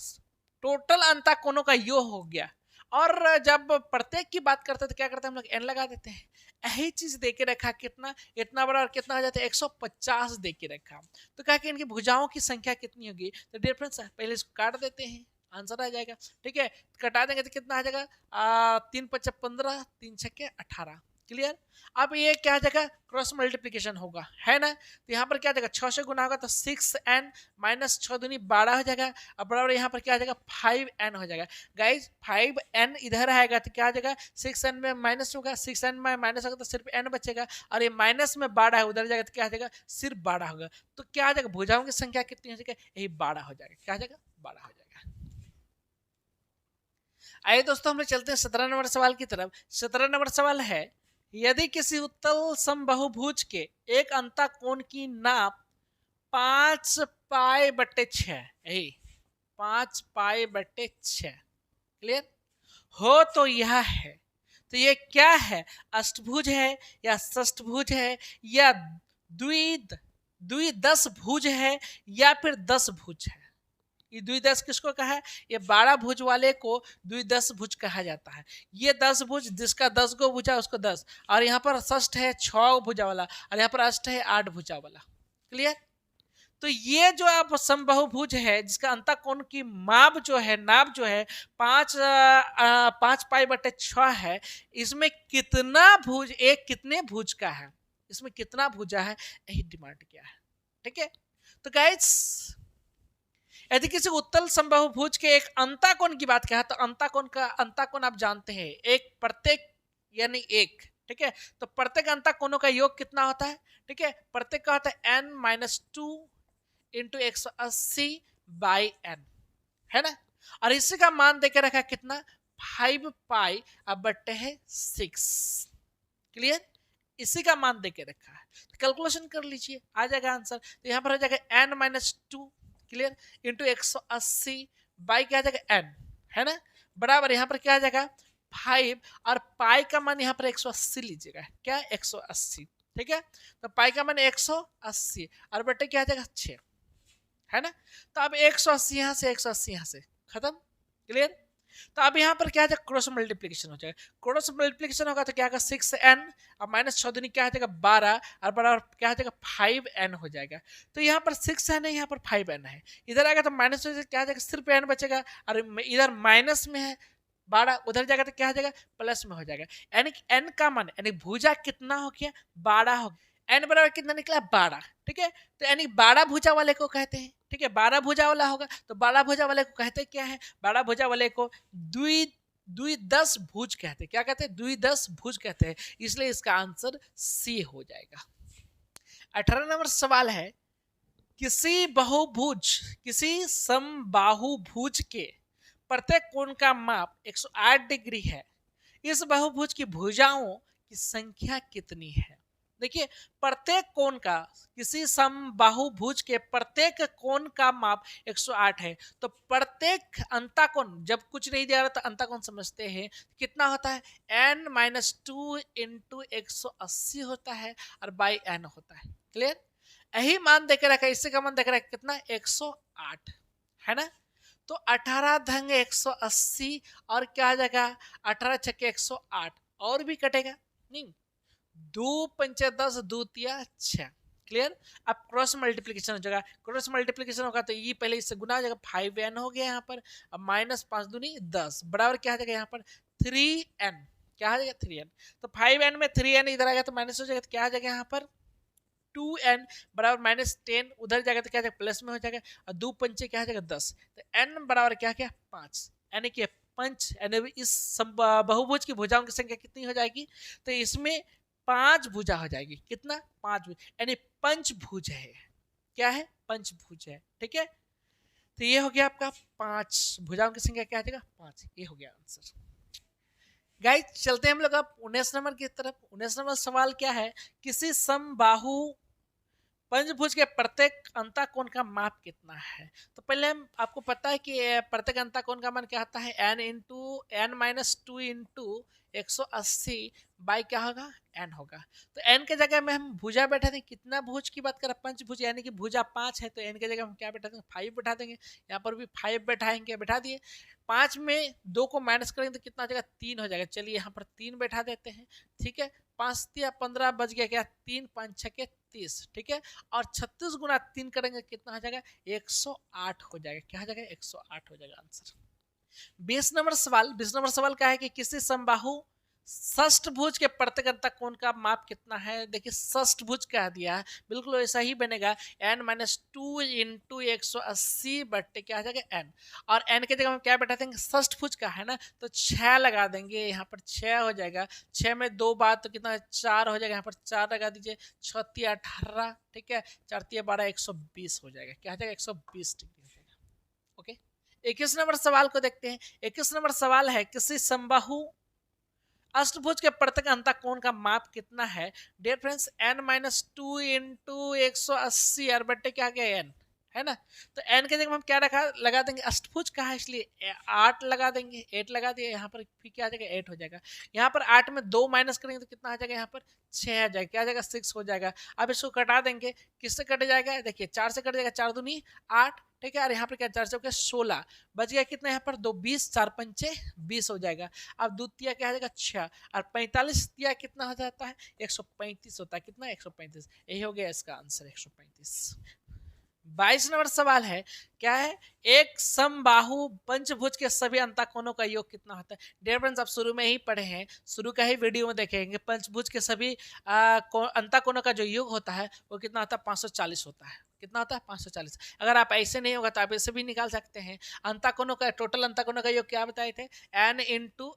A: टोटल अंतःकोणों का योग हो गया। और जब प्रत्येक की बात करते हैं तो क्या करते हैं हम लोग? n लगा देते हैं। यही चीज दे के रखा, कितना इतना बड़ा और कितना हो जाता है? 150 दे के रखा। तो कहा कि इनकी भुजाओं की संख्या कितनी होगी? तो डियर फ्रेंड्स पहले इसको काट देते हैं, आंसर आ जाएगा। ठीक है, कटा देंगे तो कितना आ जाएगा? 3×5 = 15, 3×6 = 18। क्लियर? अब ये क्या जाएगा? क्रॉस मल्टीप्लीकेशन होगा, है ना? तो यहाँ पर क्या जाएगा? 6 से गुना होगा तो 6n माइनस 6 दूनी 12 हो जाएगा। अब बराबर यहाँ पर क्या आ जाएगा? 5n हो जाएगा। गाइज 5n इधर आएगा तो क्या आ जाएगा? 6n में माइनस होगा, 6n में माइनस होगा तो सिर्फ n बचेगा, और ये माइनस में 12 है, उधर जाएगा तो क्या आ जाएगा? सिर्फ 12 होगा। तो क्या आ जाएगा? भुजाओं की संख्या कितनी हो जाएगी? यही 12 हो जाएगा। क्या आ जाएगा? 12 हो जाएगा। आइए दोस्तों हम लोग चलते हैं 17 नंबर सवाल की तरफ। 17 नंबर सवाल है, यदि किसी उत्तल समबाहुभुज के एक अंतःकोण की नाप 5π/6, यही 5π/6 क्लियर हो तो यह है, तो ये क्या है? अष्टभुज है या षष्ठभुज है या द्विदश भुज है या फिर 10 भुज है? ये द्विदश किसको कहा है? ये 12 भुज वाले को द्विदश भुज कहा जाता है। ये 10 भुज जिसका 10 गो भुजा उसको 10, और यहाँ पर षष्ठ है 6 भुजा वाला, और यहाँ पर अष्ट है 8 भुजा वाला। क्लियर? तो ये जो आप समबाहुभुज है जिसका अंतःकोण की माप जो है, नाप जो है 5π/6 है, इसमें कितना भुज, एक कितने भुज का है, इसमें कितना भुजा है, यही डिमांड किया है। ठीक है, तो गाइस यदि किसी उत्तल समबाहुभुज के एक अंतःकोण की बात करें तो अंतःकोण आप जानते हैं, एक प्रत्येक यानी एक। ठीक है, तो प्रत्येक अंतःकोणों का योग कितना होता है? ठीक है, प्रत्येक का होता है n-2 इंटू 180/n, है ना? और इसी का मान देकर रखा कितना? 5π/6। क्लियर? इसी का मान देके रखा है, कैलकुलेशन कर लीजिए, आ जाएगा आंसर। तो यहाँ पर हो जाएगा n-2 क्लियर इंटू 180 बाई क्या आ जाएगा n, है ना, बराबर यहाँ पर क्या आ जाएगा? 5, और पाई का मान यहाँ पर 180 लीजिएगा, क्या? 180। ठीक है, तो पाई का मान 180 और बटे क्या आ जाएगा? 6, है ना? तो अब 180 यहाँ से 180 यहाँ से खत्म। क्लियर? तो अब यहाँ पर क्या है? क्रॉस मल्टीप्लीकेशन हो जाएगा। क्रॉस मल्टीप्लीकेशन होगा तो क्या होगा? 6n और माइनस 6 दूनी क्या हो जाएगा? 12, और बराबर क्या हो जाएगा? 5n हो जाएगा। तो यहाँ पर 6n है, यहाँ पर 5n है, इधर आएगा तो माइनस से क्या हो जाएगा? सिर्फ n बचेगा, और इधर माइनस में है 12, उधर जाएगा तो क्या हो जाएगा? प्लस में हो जाएगा। यानी n का मान यानी भुजा कितना हो गया? 12 हो गया। n बराबर कितना निकला? 12। ठीक है, तो यानी 12 भुजा वाले को कहते हैं। ठीक है, 12 भुजा वाला होगा तो 12 भुजा वाले को कहते क्या है? 12 भुजा वाले को द्विदश भुज कहते हैं। क्या कहते हैं? द्विदश भुज कहते हैं, इसलिए इसका आंसर सी हो जाएगा। 18 नंबर सवाल है, किसी समबाहुभुज के प्रत्येक कोण का माप 108 डिग्री है, इस बहुभुज की भुजाओं की संख्या कितनी है? देखिए प्रत्येक कोण का, किसी समबाहुभुज के प्रत्येक कोण का माप 108 है। तो प्रत्येक अंताकोण, जब कुछ नहीं दिया रहा तो अंताकोण समझते हैं कितना होता है, n-2 इंटू 180 होता है और बाई n होता है। क्लियर? यही मान देकर रखा है, इससे का मान देकर रखा कितना, 108 है ना। तो 18 धंग 180 और क्या आ जाएगा, 18 छक्के 108 और भी कटेगा नहीं, 2 पंचे 10, 2 तिया 6। क्लियर? अब क्रॉस मल्टीप्लीकेशन हो जाएगा, क्रॉस मल्टीप्लीकेशन होगा तो ये पहले इससे गुना हो जाएगा, 5n हो गया यहाँ पर। अब माइनस 5 दूनी 10 बराबर क्या आ जाएगा यहाँ पर 3n। क्या आ जाएगा 3n। तो 5n में 3n इधर आ गया तो माइनस हो जाएगा, तो क्या आ जाएगा यहाँ पर 2n बराबर -10, उधर जाएगा तो क्या जाएगा प्लस में हो जाएगा, और 2 पंचे क्या हो जाएगा 10। तो n बराबर क्या क्या 5, यानी कि पंच, यानी इस बहुभुज की भुजाओं की संख्या कितनी हो जाएगी, तो इसमें 5 भुजा हो जाएगी। कितना, 5 भुज, यानी पंचभुज है। क्या है, पंचभुज है। ठीक है, तो ये हो गया आपका 5 भुजाओं की संख्या क्या हो जाएगा 5, ये हो गया आंसर। गाइस चलते हैं हम लोग अब 19 नंबर की तरफ। 19 नंबर सवाल क्या है, किसी समबाहु पंचभुज के प्रत्येक अंताकोण का माप कितना है। तो पहले हम, आपको पता है कि प्रत्येक अंताकोण का मान क्या होता है, n-2 इंटू 180 बाई क्या होगा, n होगा। तो n के जगह में हम भुजा बैठा देंगे, कितना भुज की बात करें, पंचभुज, यानी कि भुजा 5 है, तो n के जगह हम क्या बैठा देंगे, 5 बैठा देंगे। यहाँ पर भी 5 बैठाएंगे, बैठा दिए। 5 में 2 को माइनस करेंगे तो कितना हो जाएगा, 3 हो जाएगा। चलिए यहाँ पर 3 बैठा देते हैं। ठीक है, 5 तिया 15 बच गया, क्या 3 5 6 के 30। ठीक है, और 36 गुना 3 करेंगे कितना हो जाएगा, 108 हो जाएगा। क्या हो जाएगा, 108 हो जाएगा आंसर। 20 नंबर सवाल। 20 नंबर सवाल क्या है कि किसी समबाहु षष्ठभुज के प्रत्येक अंतकोण का माप कितना है। देखिए षष्ठभुज कह दिया है, बिल्कुल ऐसा ही बनेगा, n-2 इंटू 180 बट्टे क्या आ जाएगा n, और n के जगह हम क्या बैठा देंगे, षष्ठभुज का है ना, तो 6 लगा देंगे, यहाँ पर 6 हो जाएगा। 6 में 2 बार तो कितना 4 हो जाएगा, यहाँ पर 4 लगा दीजिए, 6 तिया 18, ठीक है, 4 तिया 12, 120 हो जाएगा। क्या हो जाएगा, 120 डिग्री हो जाएगा। ओके, 21 नंबर सवाल को देखते हैं। 21 नंबर सवाल है, किसी समबाहु अष्टभुज के प्रत्येक अंतकोण का माप कितना है। डियर फ्रेंड्स, n-2 इंटू 180 और बट्टे क्या गया n, है ना। तो n के जगह हम क्या रखा लगा देंगे, अष्टभुज का है इसलिए 8 लगा देंगे, 8 लगा दिए। यहाँ पर फिर क्या आ जाएगा, 8 हो जाएगा। यहाँ पर 8 में 2 माइनस करेंगे तो कितना आ जाएगा, यहाँ पर 6 आ जाएगा। क्या आ जाएगा, 6 हो जाएगा। अब इसको कटा देंगे, किससे कट जाएगा, देखिए 4 से कट जाएगा, 4 दूनी 8, ठीक है, और यहाँ पर क्या 4 से 16 बच गया, कितना यहाँ पर 2 20, 4 पंचे 20 हो जाएगा। अब द्वितीय क्या आ जाएगा 6, और 45 तिया कितना हो जाता है, 135 होता है। कितना, 135, यही हो गया इसका आंसर 135। 22 नंबर सवाल है, क्या है, एक समबाहु पंचभुज के सभी अंतकोणों का योग कितना होता है। डियर फ्रेंड्स, आप शुरू में ही पढ़े हैं, शुरू का ही वीडियो में देखेंगे, पंचभुज के सभी अंतकोणों का जो योग होता है वो कितना होता है, 540 होता है। कितना होता है, 540। अगर आप ऐसे नहीं होगा तो आप ऐसे भी निकाल सकते हैं। अंतकोणों का टोटल अंतकोणों का योग क्या बताए थे, n-2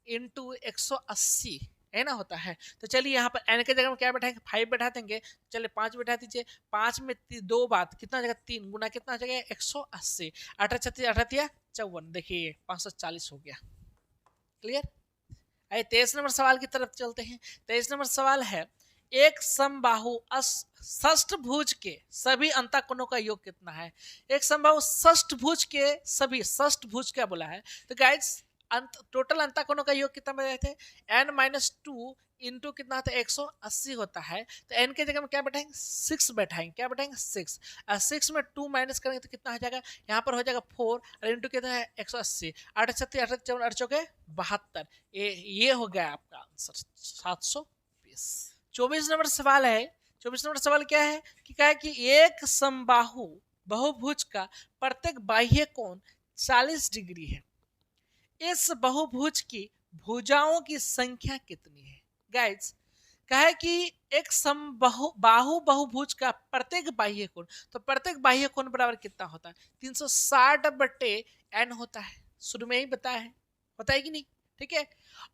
A: इंटू 180 है ना होता है। तो चलिए यहाँ पर n के जगह में क्या बैठाएंगे, 5 बैठा देंगे। चलिए 5 बैठा दीजिए, 5 में 2 बात कितना हो जाएगा, 3 गुना कितना हो जाएगा, 180, 18 36 18 54, देखिए 540 हो गया। क्लियर। आइए 23 नंबर सवाल की तरफ चलते हैं। 23 नंबर सवाल है, एक समबाहु षष्ठभुज के सभी अंतकोणों का योग कितना है। एक समबाहु षष्ठभुज के सभी, षष्ठभुज क्या बोला है, तो गाइस टोटल अंतकोणों का योग कितना बताए थे, n-2 इंटू कितना होता है, 180 होता है। तो n के जगह में क्या बैठाएंगे, 6 बैठाएंगे। क्या बैठाएंगे, 6। 6 में 2 माइनस करेंगे तो कितना हो जाएगा, यहाँ पर हो जाएगा 4, और इंटू कितना है 180, 8 36 8 54 8 चौके 72, ये हो गया आपका आंसर 720। 24 नंबर सवाल है। 24 नंबर सवाल क्या है कि क्या है कि एक समबाहु बहुभुज का प्रत्येक बाह्य कोण 40 डिग्री है। इस बहुभुज की भुजाओं की संख्या कितनी है। गाइस कहा कि एक बाहु बहुभुज का प्रत्येक बाह्य कोण, तो प्रत्येक बाह्य कोण बराबर कितना होता है, 360 बट्टे n होता है। शुरू में ही बताया है, होता है कि नहीं, ठीक है।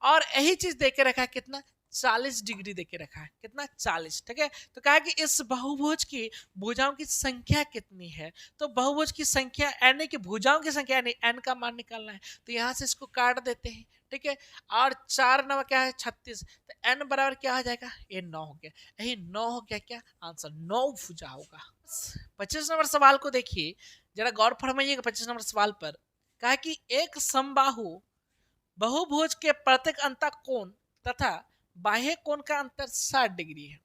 A: और यही चीज देके रखा है कितना, 40 डिग्री देके रखा है, कितना 40, ठीक है। तो कहा कि इस बहुभुज की भुजाओं की संख्या कितनी है, तो बहुभुज की संख्या n की भुजाओं की संख्या यानी n का मान निकालना है, तो यहाँ से इसको काट देते हैं, ठीक है। और 4 9 क्या है 36, तो n बराबर क्या हो जाएगा, ये 9 हो गया, यही 9 हो गया, क्या आंसर 9 भुजा होगा। 25 नंबर सवाल को देखिए, जरा गौर फरमाइएगा 25 नंबर सवाल पर। कहा कि एक समबाहु बहुभुज के प्रत्येक अंतःकोण तथा बाह्य कोण का अंतर 60 डिग्री है,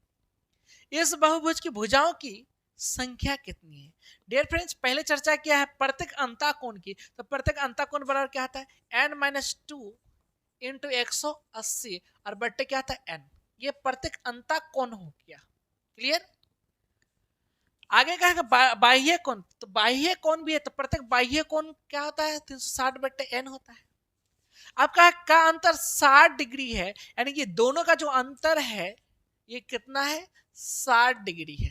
A: इस बहुभुज की भुजाओं की संख्या कितनी है। डियर फ्रेंड्स, पहले चर्चा किया है प्रत्येक अंतःकोण की, तो प्रत्येक अंतःकोण बराबर क्या आता है n-2 इंटू 180 और बट्टे क्या आता है n, ये प्रत्येक अंतःकोण हो गया, क्लियर। आगे कहा बाह्य कोण, तो बाह्य कोण भी है, तो प्रत्येक बाह्य कोण क्या होता है 360 बट्टे n होता है। अब कहा का अंतर 60 डिग्री है, यानी कि दोनों का जो अंतर है ये कितना है 60 डिग्री है,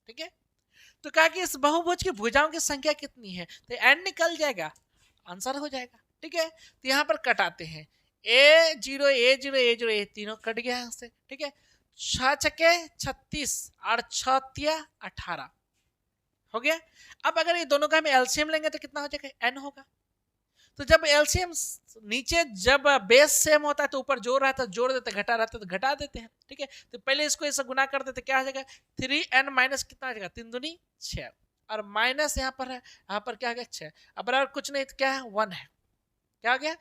A: ठीक है। तो कहा कि इस बहुभुज की भुजाओं की संख्या कितनी है, तो n निकल जाएगा, आंसर हो जाएगा, ठीक है। तो यहां पर कटाते हैं a0 a0 a0 a तीनों कट गया यहां से, ठीक है। 6 छक्के 36 और 6 तिया 18 हो गया। अब अगर ये दोनों का हम एलसीएम लेंगे तो कितना हो जाएगा n होगा। तो जब एलसीएम नीचे जब बेस सेम होता है तो ऊपर जोड़ रहता है जोड़ देते, घटा रहता है तो घटा देते हैं, ठीक है। तो पहले इसको ऐसा गुना कर देते, क्या हो जाएगा 3n माइनस कितना आ जाएगा 3 दूनी 6 और माइनस यहाँ पर है, यहाँ पर क्या हो गया 6, अब बराबर कुछ नहीं तो क्या है 1 है, क्या हो गया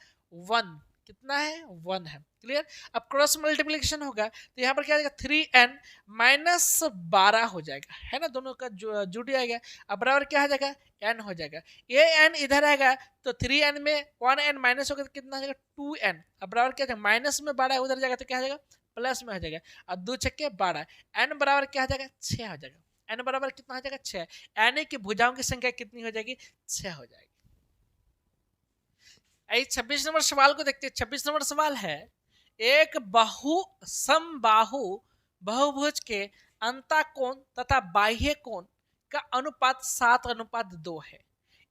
A: 1, कितना है 1 है, क्लियर। अब क्रॉस मल्टीप्लिकेशन होगा तो यहाँ पर क्या आएगा 3n माइनस 12 हो जाएगा, है ना, दोनों का जुड़ जाएगा। अब बराबर क्या हो जाएगा n हो जाएगा, ये n इधर आएगा तो 3n में 1n माइनस होगा तो कितना हो जाएगा 2n। अब बराबर क्या जाएगा माइनस में 12 उधर जाएगा तो क्या हो जाएगा प्लस में हो जाएगा, और 2 छक्के 12, n बराबर क्या हो जाएगा 6 हो जाएगा, n बराबर कितना हो जाएगा 6, n की भुजाओं की संख्या कितनी हो जाएगी 6 हो जाएगी। 26 नंबर सवाल को देखते हैं। 26 नंबर सवाल है, एक समबाहु बहुभुज के अंतःकोण तथा बाह्य कोण का अनुपात 7:2 है,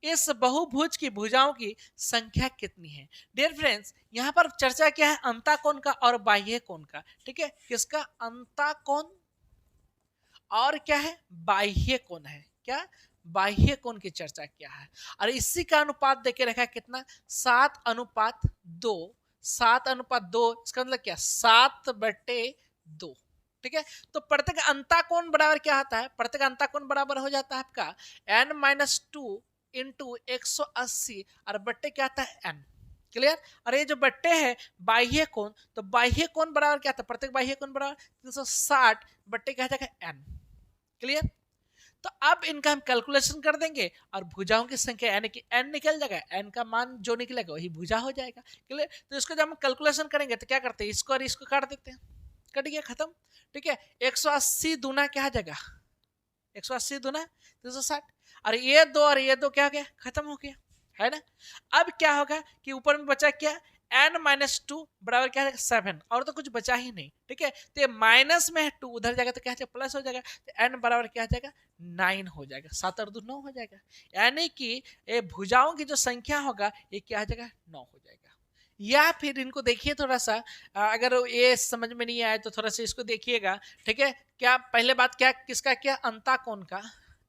A: इस बहुभुज की भुजाओं की संख्या कितनी है। डियर फ्रेंड्स, यहाँ पर चर्चा क्या है अंतःकोण का और बाह्य कोण का, ठीक है। किसका अंतःकोण और क्या है बाह्य कोण है, क्या बाह्य कोण की चर्चा किया है, और इसी का अनुपात देके रखा है कितना 7:2, 7:2, इसका मतलब क्या 7/2, ठीक है। तो प्रत्येक अंतःकोण बराबर क्या होता है, प्रत्येक अंतःकोण बराबर हो जाता है आपका n-2 इंटू 180 और बट्टे क्या आता है n, क्लियर। और ये जो बट्टे है बाह्य कोण, तो बाह्य कोण बराबर क्या था प्रत्येक बाह्य कोण बराबर 360 बट्टे क्या जाएगा n, क्लियर। तो अब इनका हम कैलकुलेशन कर देंगे और भुजाओं की संख्या यानी कि n निकल जाएगा, n का मान जो निकलेगा वही भुजा हो जाएगा, क्लियर। तो इसको जब हम कैलकुलेशन करेंगे तो क्या करते हैं इसको और इसको काट देते हैं, कट गया खत्म, ठीक है। 180 दूना क्या आ जाएगा 180 दूना 360 और ये दो क्या हो गया खत्म हो गया, है ना। अब क्या होगा कि ऊपर में बचा क्या n-2 बराबर क्या है 7 और तो कुछ बचा ही नहीं, ठीक है। तो ये माइनस में 2 उधर जाएगा तो क्या है प्लस हो जाएगा, तो n बराबर क्या हो जाएगा 9 हो जाएगा, 7 और 2 9 हो जाएगा, यानी कि ये भुजाओं की जो संख्या होगा ये क्या हो जाएगा 9 हो जाएगा। या फिर इनको देखिए थोड़ा सा, अगर ये समझ में नहीं आए तो थोड़ा सा इसको देखिएगा, ठीक है। क्या पहले बात क्या किसका क्या अंतःकोण का,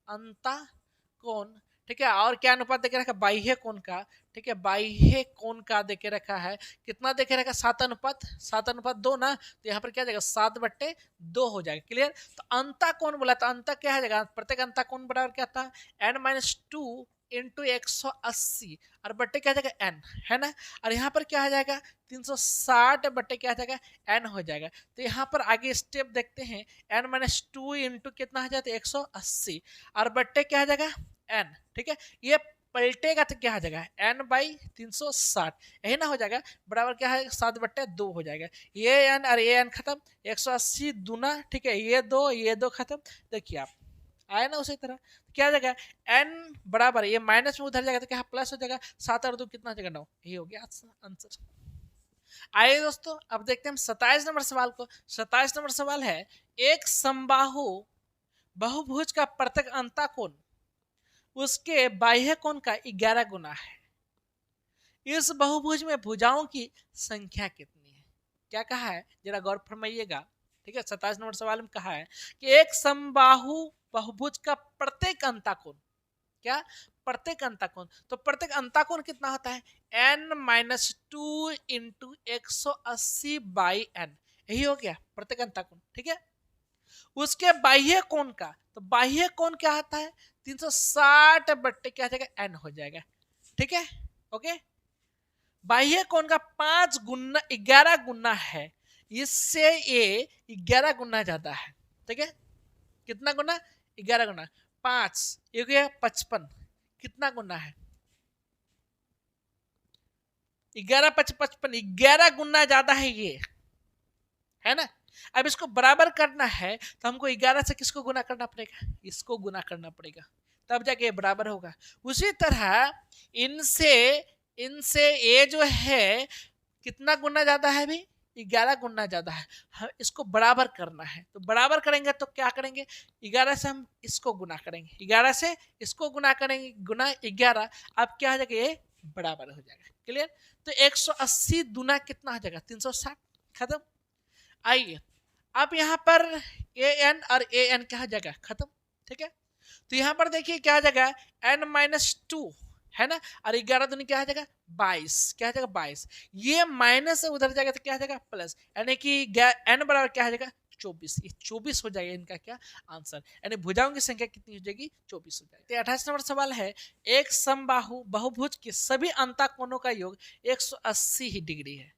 A: अंतःकोण, ठीक है। और क्या अनुपात देके रखा बाह्य कोण का, ठीक है, बाह्य कोण का देके रखा है, कितना देके रखा 7:2 ना, तो यहाँ पर क्या जाएगा 7/2 हो जाएगा, क्लियर। तो अंतःकोण बोला तो अंत क्या है जाएगा प्रत्येक अंतःकोण बराबर क्या था n-2 इंटू 180 और बट्टे क्या जाएगा n, है ना। और यहाँ पर क्या आ जाएगा 360 बट्टे क्या आ जाएगा n हो जाएगा। तो यहाँ पर आगे स्टेप देखते हैं n-2 इंटू कितना आ जाता है 180 और बट्टे क्या आ जाएगा n, ठीक है। ये पलटेगा तो क्या आ जाएगा n/360, यही ना हो जाएगा, बराबर क्या है 7/2 हो जाएगा। ये n और ये n खत्म, 180 दूना, ठीक है, ये दो खत्म, देखिए आप आया ना उसी तरह, क्या आ जाएगा n बराबर ये माइनस में उधर जाएगा तो क्या प्लस हो जाएगा, 7 और 2 कितना हो जाएगा 9, ये हो गया आंसर। आइए दोस्तों अब देखते हैं हम 27 नंबर सवाल को। 27 नंबर सवाल है, एक समबाहु बहुभुज का प्रत्येक अंतःकोण उसके बाह्य कोण का 11 गुना है, इस बहुभुज में भुजाओं की संख्या कितनी है। क्या कहा है जरा गौर फरमाइएगा। ठीक है, 27 नंबर सवाल में कहा है कि एक समबाहु बहुभुज का प्रत्येक अंताकोण, क्या प्रत्येक अंताकोण, तो प्रत्येक अंताकोण कितना होता है n-2 इंटू 180/n, यही हो गया प्रत्येक अंताकोण। ठीक है, उसके बाह्य कोण का, तो बाह्य कोण क्या आता है 360 बट्टे क्या हो जाएगा n हो जाएगा। ठीक है, ओके, बाह्य कोण का 5 गुना 11 गुना है, इससे ये 11 गुना ज्यादा है। ठीक है, कितना गुना 11 गुना, 5 ये गया 55, कितना गुना है 11 5 55, 11 गुना ज्यादा है ये, है ना। अब इसको बराबर करना है तो हमको 11 से किसको गुना करना पड़ेगा, इसको गुना करना पड़ेगा, तब जाके ये बराबर होगा। उसी तरह इनसे इनसे ये जो है कितना गुना ज्यादा है भी, 11 गुना ज्यादा है। हम इसको बराबर करना है, तो बराबर करेंगे तो क्या करेंगे 11 से हम इसको गुना करेंगे, 11 से इसको गुना करेंगे, गुना 11, अब क्या हो जाएगा ये बराबर हो जाएगा। क्लियर, तो 180 गुना कितना हो जाएगा 360, खत्म। आइए अब यहाँ पर ए एन और ए एन क्या हो जाएगा खत्म। ठीक है, तो यहाँ पर देखिए क्या हो जाएगा n-2 है ना, और 11 दूनी क्या हो जाएगा 22, क्या हो जाएगा 22, ये माइनस से उधर जाएगा तो क्या हो जाएगा प्लस, यानी कि n बराबर क्या हो जाएगा 24, ये 24 हो जाएगा इनका क्या आंसर, यानी भुजाओं की संख्या कितनी हो जाएगी 24 हो जाएगी। 28 नंबर सवाल है एक समबाहु बहुभुज के सभी अंतःकोणों का योग 180 ही डिग्री है,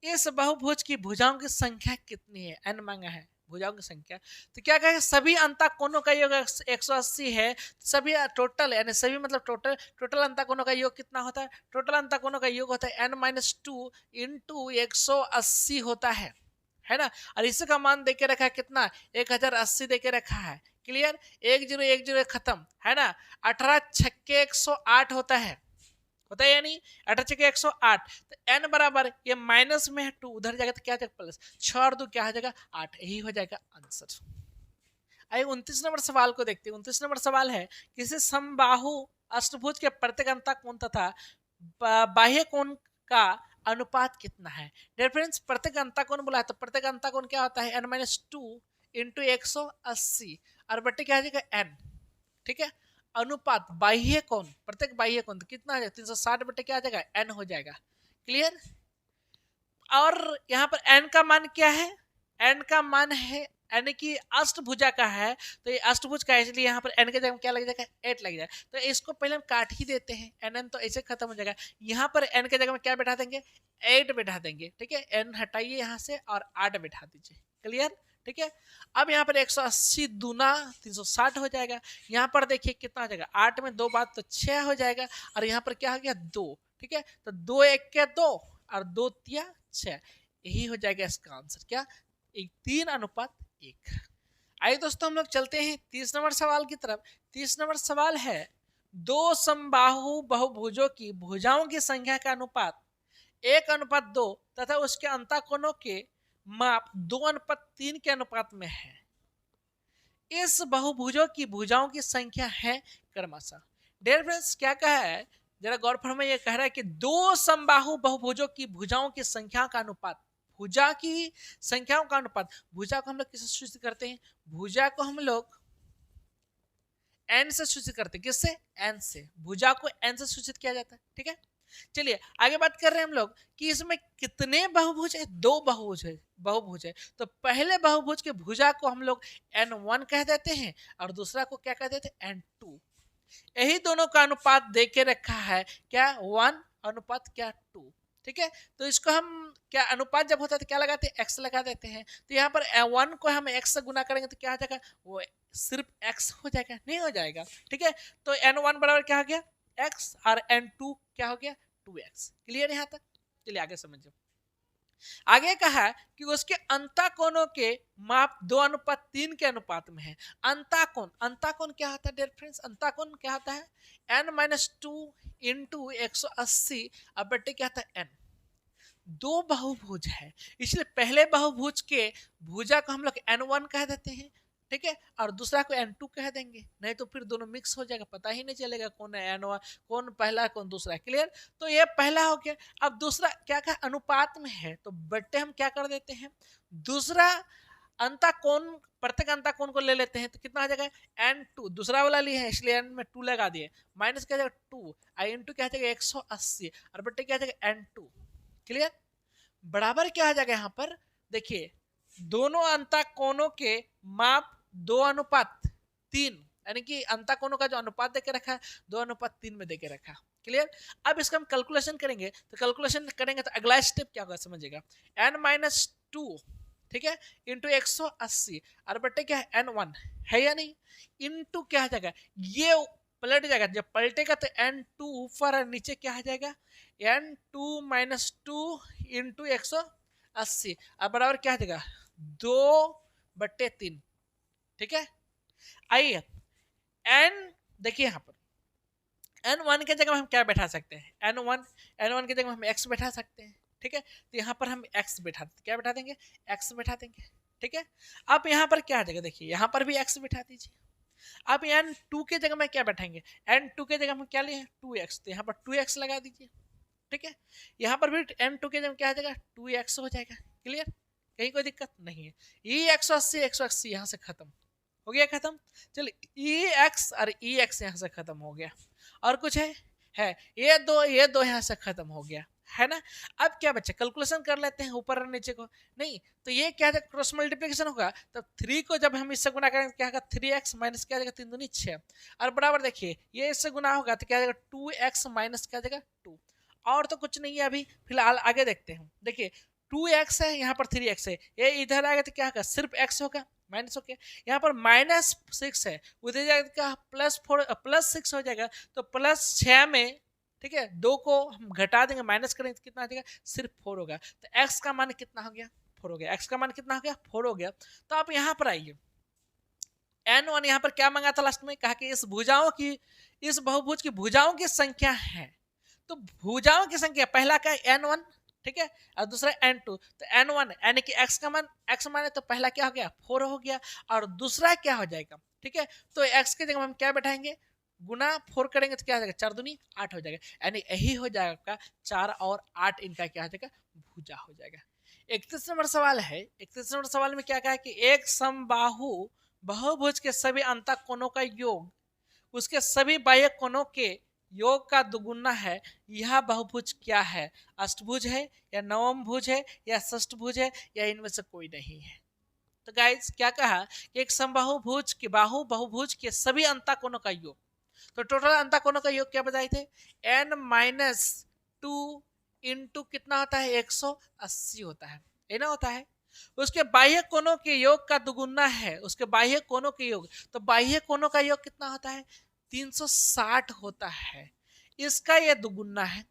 A: इस बहुभुज की भुजाओं की संख्या कितनी है, n मांगा है भुजाओं की संख्या, तो क्या कहेगा सभी अंतःकोणों का योग 180 है, सभी टोटल यानी सभी मतलब टोटल अंतःकोणों का योग कितना होता है, टोटल अंतःकोणों का योग होता है n-2 इंटू 180 होता है ना, और इसी का मान देके रखा है कितना 1080 देके रखा है। क्लियर, 1010 खत्म है ना, 18 छक्के 108 होता है या नहीं, 18 के 108, तो n बराबर ये माइनस में है 2, उधर जाएगा तो क्या जाएगा प्लस, 6 और 2 क्या हो जाएगा 8, यही हो जाएगा आंसर। आइए 29 नंबर सवाल को देखते हैं। 29 नंबर सवाल है किसी समबाहु अष्टभुज के प्रत्येक अंतःकोण तथा बाह्य कोण का अनुपात कितना है। डियर फ्रेंड्स, प्रत्येक अंतःकोण बोला है तो प्रत्येक अंतःकोण क्या होता है n-2 इंटू 180 और बट्टे क्या आ जाएगा n। ठीक है, अनुपात बाह्य कोण, प्रत्येक बाह्य कोण तो कितना आ जाएगा 360 बटे क्या आ जाएगा n हो जाएगा। क्लियर, और यहाँ पर n का मान क्या है, n का मान है यानी कि अष्टभुजा का है, तो ये अष्टभुज का है इसलिए यहाँ पर n के जगह क्या लग जाएगा 8 लग जाएगा, तो इसको पहले हम काट ही देते हैं, n तो ऐसे खत्म हो जाएगा, यहाँ पर n के जगह में क्या बैठा देंगे 8 बैठा देंगे। ठीक है, n हटाइए यहाँ से और 8 बैठा दीजिए। क्लियर, ठीक है, अब यहाँ पर 180 दूना 360 हो जाएगा, यहाँ पर देखिए कितना हो जाएगा 8 में 2 बात तो 6 हो जाएगा, और यहाँ पर क्या हो गया 2। ठीक है, तो 2 1 के 2 और 2 3 6, यही हो जाएगा इसका आंसर क्या 3:1। आइए दोस्तों हम लोग चलते हैं 30 नंबर सवाल की तरफ। 30 नंबर सवाल है दो समबाहु बहुभुजों की भुजाओं की संख्या का अनुपात 1:2 तथा उसके अंतःकोणों के माप 2:3 के अनुपात में है, इस बहुभुजों की भुजाओं की संख्या है क्रमशः। डियर फ्रेंड्स, क्या कहा है जरा गौर फरमाइए, ये कह रहा है कि दो समबाहु बहुभुजों की भुजाओं की संख्या का अनुपात, भुजा की संख्याओं का अनुपात, भुजा को हम लोग किससे सूचित करते हैं, भुजा को हम लोग n से सूचित करते हैं, किससे n से, भुजा को n से सूचित किया जाता है। ठीक है, चलिए आगे बात कर रहे हैं हम लोग कि इसमें कितने बहुभुज है, दो बहुभुज है, तो पहले बहुभुज के भुजा को हम लोग n1 कह देते हैं और दूसरा को क्या कह देते हैं n2, यही दोनों का अनुपात दे के रखा है क्या 1 अनुपात क्या 2। ठीक है, तो इसको हम क्या अनुपात जब होता है तो क्या लगाते हैं x लगा देते हैं, तो यहाँ पर 1 को हम x से गुना करेंगे तो क्या हो जाएगा, वो सिर्फ x हो जाएगा, नहीं हो जाएगा। ठीक है, तो n1 बराबर क्या हो गया x और n2 क्या हो गया 2x। क्लियर यहाँ तक, चलिए आगे समझो। आगे कहा कि उसके अंतःकोणों के माप 2:3 के अनुपात में है। अंतःकोण क्या होता है डियर फ्रेंड्स, अंतःकोण क्या होता है n-2 इंटू 180 अब बटे क्या होता है n। दो बहुभुज है इसलिए पहले बहुभुज के भुजा को हम लोग n1 कह देते हैं, ठीक है, और दूसरा को n2 कह देंगे, नहीं तो फिर दोनों मिक्स हो जाएगा, पता ही नहीं चलेगा कौन है n1, कौन पहला कौन दूसरा। क्लियर? तो ये पहला हो गया। अब दूसरा क्या कहा, अनुपात में है तो बट्टे हम क्या कर देते हैं, दूसरा अंता कोण, प्रत्येक अंता कोण को ले लेते हैं, तो कितना आ जाएगा n2, दूसरा वाला लिए है इसलिए n में 2 लगा दिए, माइनस क्या जाएगा 2, आई इंटू क्या जाएगा 180, और बट्टे क्या जाएगा n2। क्लियर? बराबर क्या आ जाएगा यहाँ पर, देखिए दोनों अंता कोणों के माप 2:3, यानी कि अंता कोणों का जो अनुपात देके रखा है 2:3 में देके रखा। क्लियर? अब इसका हम कैलकुलेशन करेंगे, तो कैलकुलेशन करेंगे तो अगला स्टेप क्या होगा समझिएगा, n-2, ठीक है, इंटू 180, और बट्टे क्या है n1 है या नहीं, इंटू क्या आ जाएगा, ये पलट जाएगा, जब पलटेगा तो n2 ऊपर और नीचे क्या आ जाएगा, n2-2 इंटू 180, अब बराबर क्या आ जाएगा 2/3। ठीक है, आइए n, देखिए यहाँ पर n1 के जगह में हम क्या बैठा सकते हैं, n1 के जगह में हम x बैठा सकते हैं। ठीक है, तो यहाँ पर हम x बैठा, क्या बैठा देंगे, x बैठा देंगे। ठीक है, अब यहाँ पर क्या आ जाएगा, देखिए यहाँ पर भी x बैठा दीजिए। अब n2 के जगह में क्या बैठाएंगे, n2 के जगह में क्या लिए 2x, तो यहाँ पर 2x लगा दीजिए। ठीक है, यहाँ पर भी n2 के जगह क्या आ जाएगा 2x हो जाएगा। क्लियर? कहीं कोई दिक्कत नहीं है। ये 180 यहाँ से खत्म हो गया, खत्म। चलिए ex और ex यहाँ से खत्म हो गया, और कुछ है ये दो यहाँ से खत्म हो गया, है ना। अब क्या बच्चे कैलकुलेशन कर लेते हैं ऊपर और नीचे को, नहीं तो ये क्या है क्रॉस मल्टीप्लिकेशन होगा, तब 3 को जब हम इससे गुना करेंगे क्या होगा 3x माइनस क्या जाएगा 3 दूनी 6, और बराबर देखिए ये इससे गुना होगा तो क्या जाएगा 2x माइनस क्या जाएगा 2, और तो कुछ नहीं है अभी फिलहाल, आगे देखते हैं। देखिए 2x है, यहाँ पर 3x है, ये इधर आएगा तो क्या होगा सिर्फ x होगा, माइनस हो गया, यहाँ पर -6 है, उधर जाएगा +6 हो जाएगा, तो +6 में, ठीक है, 2 को हम घटा देंगे, माइनस करेंगे तो कितना आ जाएगा सिर्फ 4 होगा, तो x का मान कितना हो गया 4 हो गया, x का मान कितना हो गया 4 हो गया। तो आप यहाँ पर आइए, n1 यहाँ पर क्या मांगा था लास्ट में, कहा कि इस बहुभुज की भुजाओं की संख्या है, तो भुजाओं की संख्या पहला का n1, ठीक है, और दूसरा n2, तो n1 यानी कि x का मान, x मान है तो पहला क्या हो गया 4 हो गया, और दूसरा क्या हो जाएगा, ठीक है, तो x के जगह हम क्या बैठाएंगे, गुना 4 करेंगे तो क्या हो जाएगा 4 दूनी 8 हो जाएगा, यानी यही हो जाएगा आपका 4 और 8 इनका क्या हो जाएगा भुजा हो जाएगा। 31 नंबर सवाल है, 31 नंबर सवाल में क्या कहा है कि एक समबाहु बहुभुज के सभी अंतः कोणों का योग उसके सभी बाह्य कोणों के योग का दुगुना है, यह बहुभुज क्या है, अष्टभुज है या नवम भुज है या षष्ठभुज है या इनमें से कोई नहीं है। तो गाइस क्या कहा कि एक समबाहु भुज के बहुभुज के सभी अंतः कोणों का योग, तो टोटल अंतः कोणों का योग क्या बताए थे n-2 इंटू कितना होता है 180 होता है, ये ना होता है, उसके बाह्य कोणों के योग का दुगुना है, उसके बाह्य कोणों के योग, तो बाह्य कोणों का योग कितना होता है 360 होता है, इसका ये दुगुना है,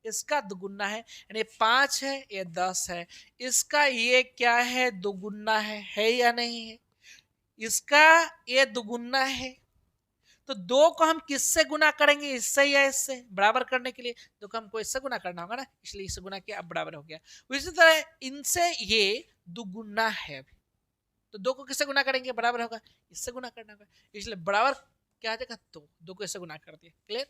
A: इसका दुगुना है, यानी 5 है ये 10 है, इसका ये क्या है दुगुना है या नहीं है, इसका ये दुगुना है, तो 2 को हम किससे गुना करेंगे, इससे या इससे, बराबर करने के लिए 2 को हमको इससे गुना करना होगा ना, इसलिए इससे गुना किया, अब बराबर हो गया। इसी तरह इनसे ये दुगुना है अभी, तो 2 को किससे गुना करेंगे बराबर होगा, इससे गुना करना होगा, इसलिए बराबर क्या आ जाएगा 2 को इससे गुना कर दिया। क्लियर?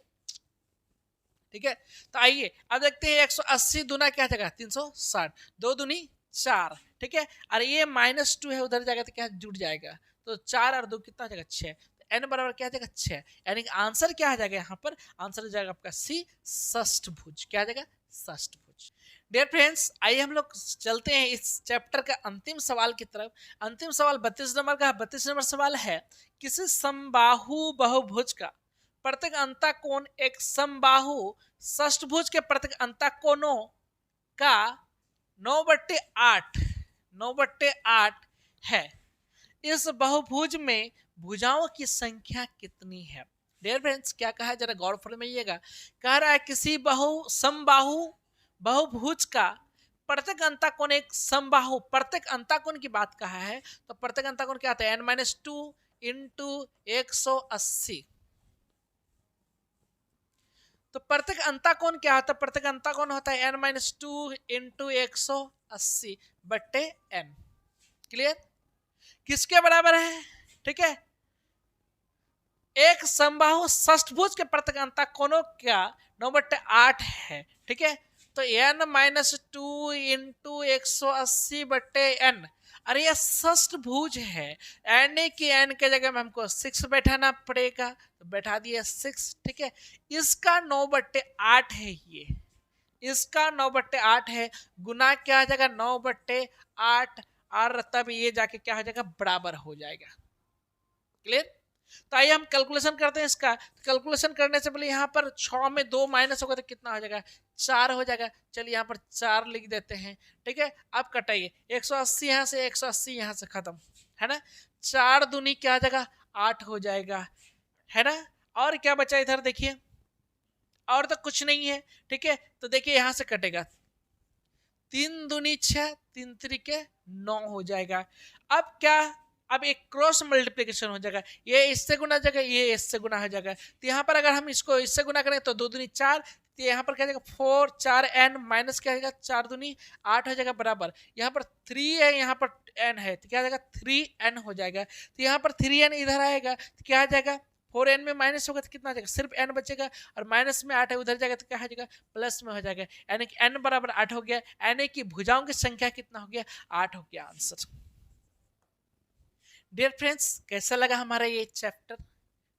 A: ठीक है, तो आइए अब देखते हैं 180 दूना क्या जाएगा 360, 2 दूनी 4, ठीक है, और ये -2 है उधर जाएगा तो क्या जुड़ जाएगा, तो 4 और 2 कितना जाएगा 6, n बराबर क्या आ जाएगा 6, यानी कि आंसर क्या आ जाएगा यहाँ पर, आंसर आ जाएगा आपका सी षष्ठभुज, क्या आ जाएगा षष्ठभुज। डियर फ्रेंड्स आइए हम लोग चलते हैं इस चैप्टर का अंतिम सवाल की तरफ। अंतिम सवाल 32 नंबर का, 32 नंबर सवाल है किसी समबाहु बहुभुज का प्रत्येक अंतः कोण एक समबाहु षष्ठभुज के प्रत्येक अंतः कोणों का 9/8 है, इस बहुभुज में भुजाओं की संख्या कितनी है। डियर फ्रेंड्स क्या कहा है जरा गौर फरमाइएगा, कह रहा है किसी समबाहु बहुभुज का प्रत्येक अंतः कोण एक समबाहु, प्रत्येक अंतः कोण की बात कहा है, तो प्रत्येक अंतः कोण क्या आता है n-2 इंटू 180, तो प्रत्येक अंतः कोण क्या होता है, प्रत्येक अंतः कोण होता है n-2 इंटू 180 बट्टे n। क्लियर? किसके बराबर है? ठीक है, एक समबाहु षष्ठभुज के प्रत्येक कोणों का 9/8 है। ठीक है, तो n माइनस 2 इंटू 180/n, अरे ये षष्ठभुज है, n की n के जगह में हमको 6 बैठाना पड़ेगा, तो बैठा दिया 6। ठीक है, इसका 9/8 है, ये इसका 9/8 है, गुना क्या आ जाएगा 9/8, और तब ये जाके क्या हो जाएगा, बराबर हो जाएगा। क्लियर? तो आइए हम कैलकुलेशन करते हैं इसका। कैलकुलेशन करने से पहले यहाँ पर 6 में 2 माइनस होगा तो कितना हो जाएगा, 4 हो जाएगा। चलिए यहाँ पर 4 लिख देते हैं। ठीक है, अब कटाइए, 180 यहाँ से, 180 यहाँ से खत्म, है ना। 4 दूनी क्या आ जाएगा, 8 हो जाएगा, है ना। और क्या बचा इधर देखिए, और तो कुछ नहीं है। ठीक है, तो देखिए यहाँ से कटेगा, 3 दूनी 6, 3 त्रिके 9 हो जाएगा। अब क्या, अब एक क्रॉस मल्टीप्लिकेशन हो जाएगा, ये इससे गुना हो जाएगा, ये इससे गुना हो जाएगा। तो यहाँ पर अगर हम इसको इससे गुना करें तो 2 दूनी 4, तो यहाँ पर क्या जाएगा 4, 4 n माइनस क्या जाएगा 4 दूनी 8 हो जाएगा बराबर। यहाँ पर 3 है, यहाँ पर n है, तो क्या जाएगा 3n हो जाएगा। तो यहाँ पर 3n इधर आएगा तो क्या आ जाएगा, 4n में माइनस होगा तो कितना आ जाएगा, सिर्फ n बचेगा, और माइनस में 8 है उधर जाएगा तो क्या हो जाएगा, प्लस में हो जाएगा, यानी कि n बराबर 8 हो गया। n की भुजाओं की संख्या कितना हो गया, 8 हो गया आंसर। डियर फ्रेंड्स, कैसा लगा हमारा ये चैप्टर?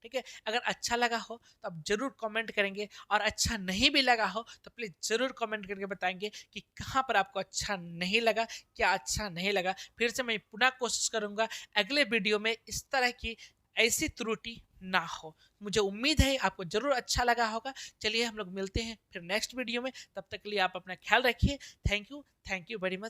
A: ठीक है, अगर अच्छा लगा हो तो आप जरूर कमेंट करेंगे, और अच्छा नहीं भी लगा हो तो प्लीज जरूर कमेंट करके बताएंगे कि कहाँ पर आपको अच्छा नहीं लगा, क्या अच्छा नहीं लगा। फिर से मैं पुनः कोशिश करूंगा अगले वीडियो में इस तरह की ऐसी त्रुटि ना हो। मुझे उम्मीद है आपको जरूर अच्छा लगा होगा। चलिए हम लोग मिलते हैं फिर नेक्स्ट वीडियो में, तब तक के लिए आप अपना ख्याल रखिए। Thank you very much.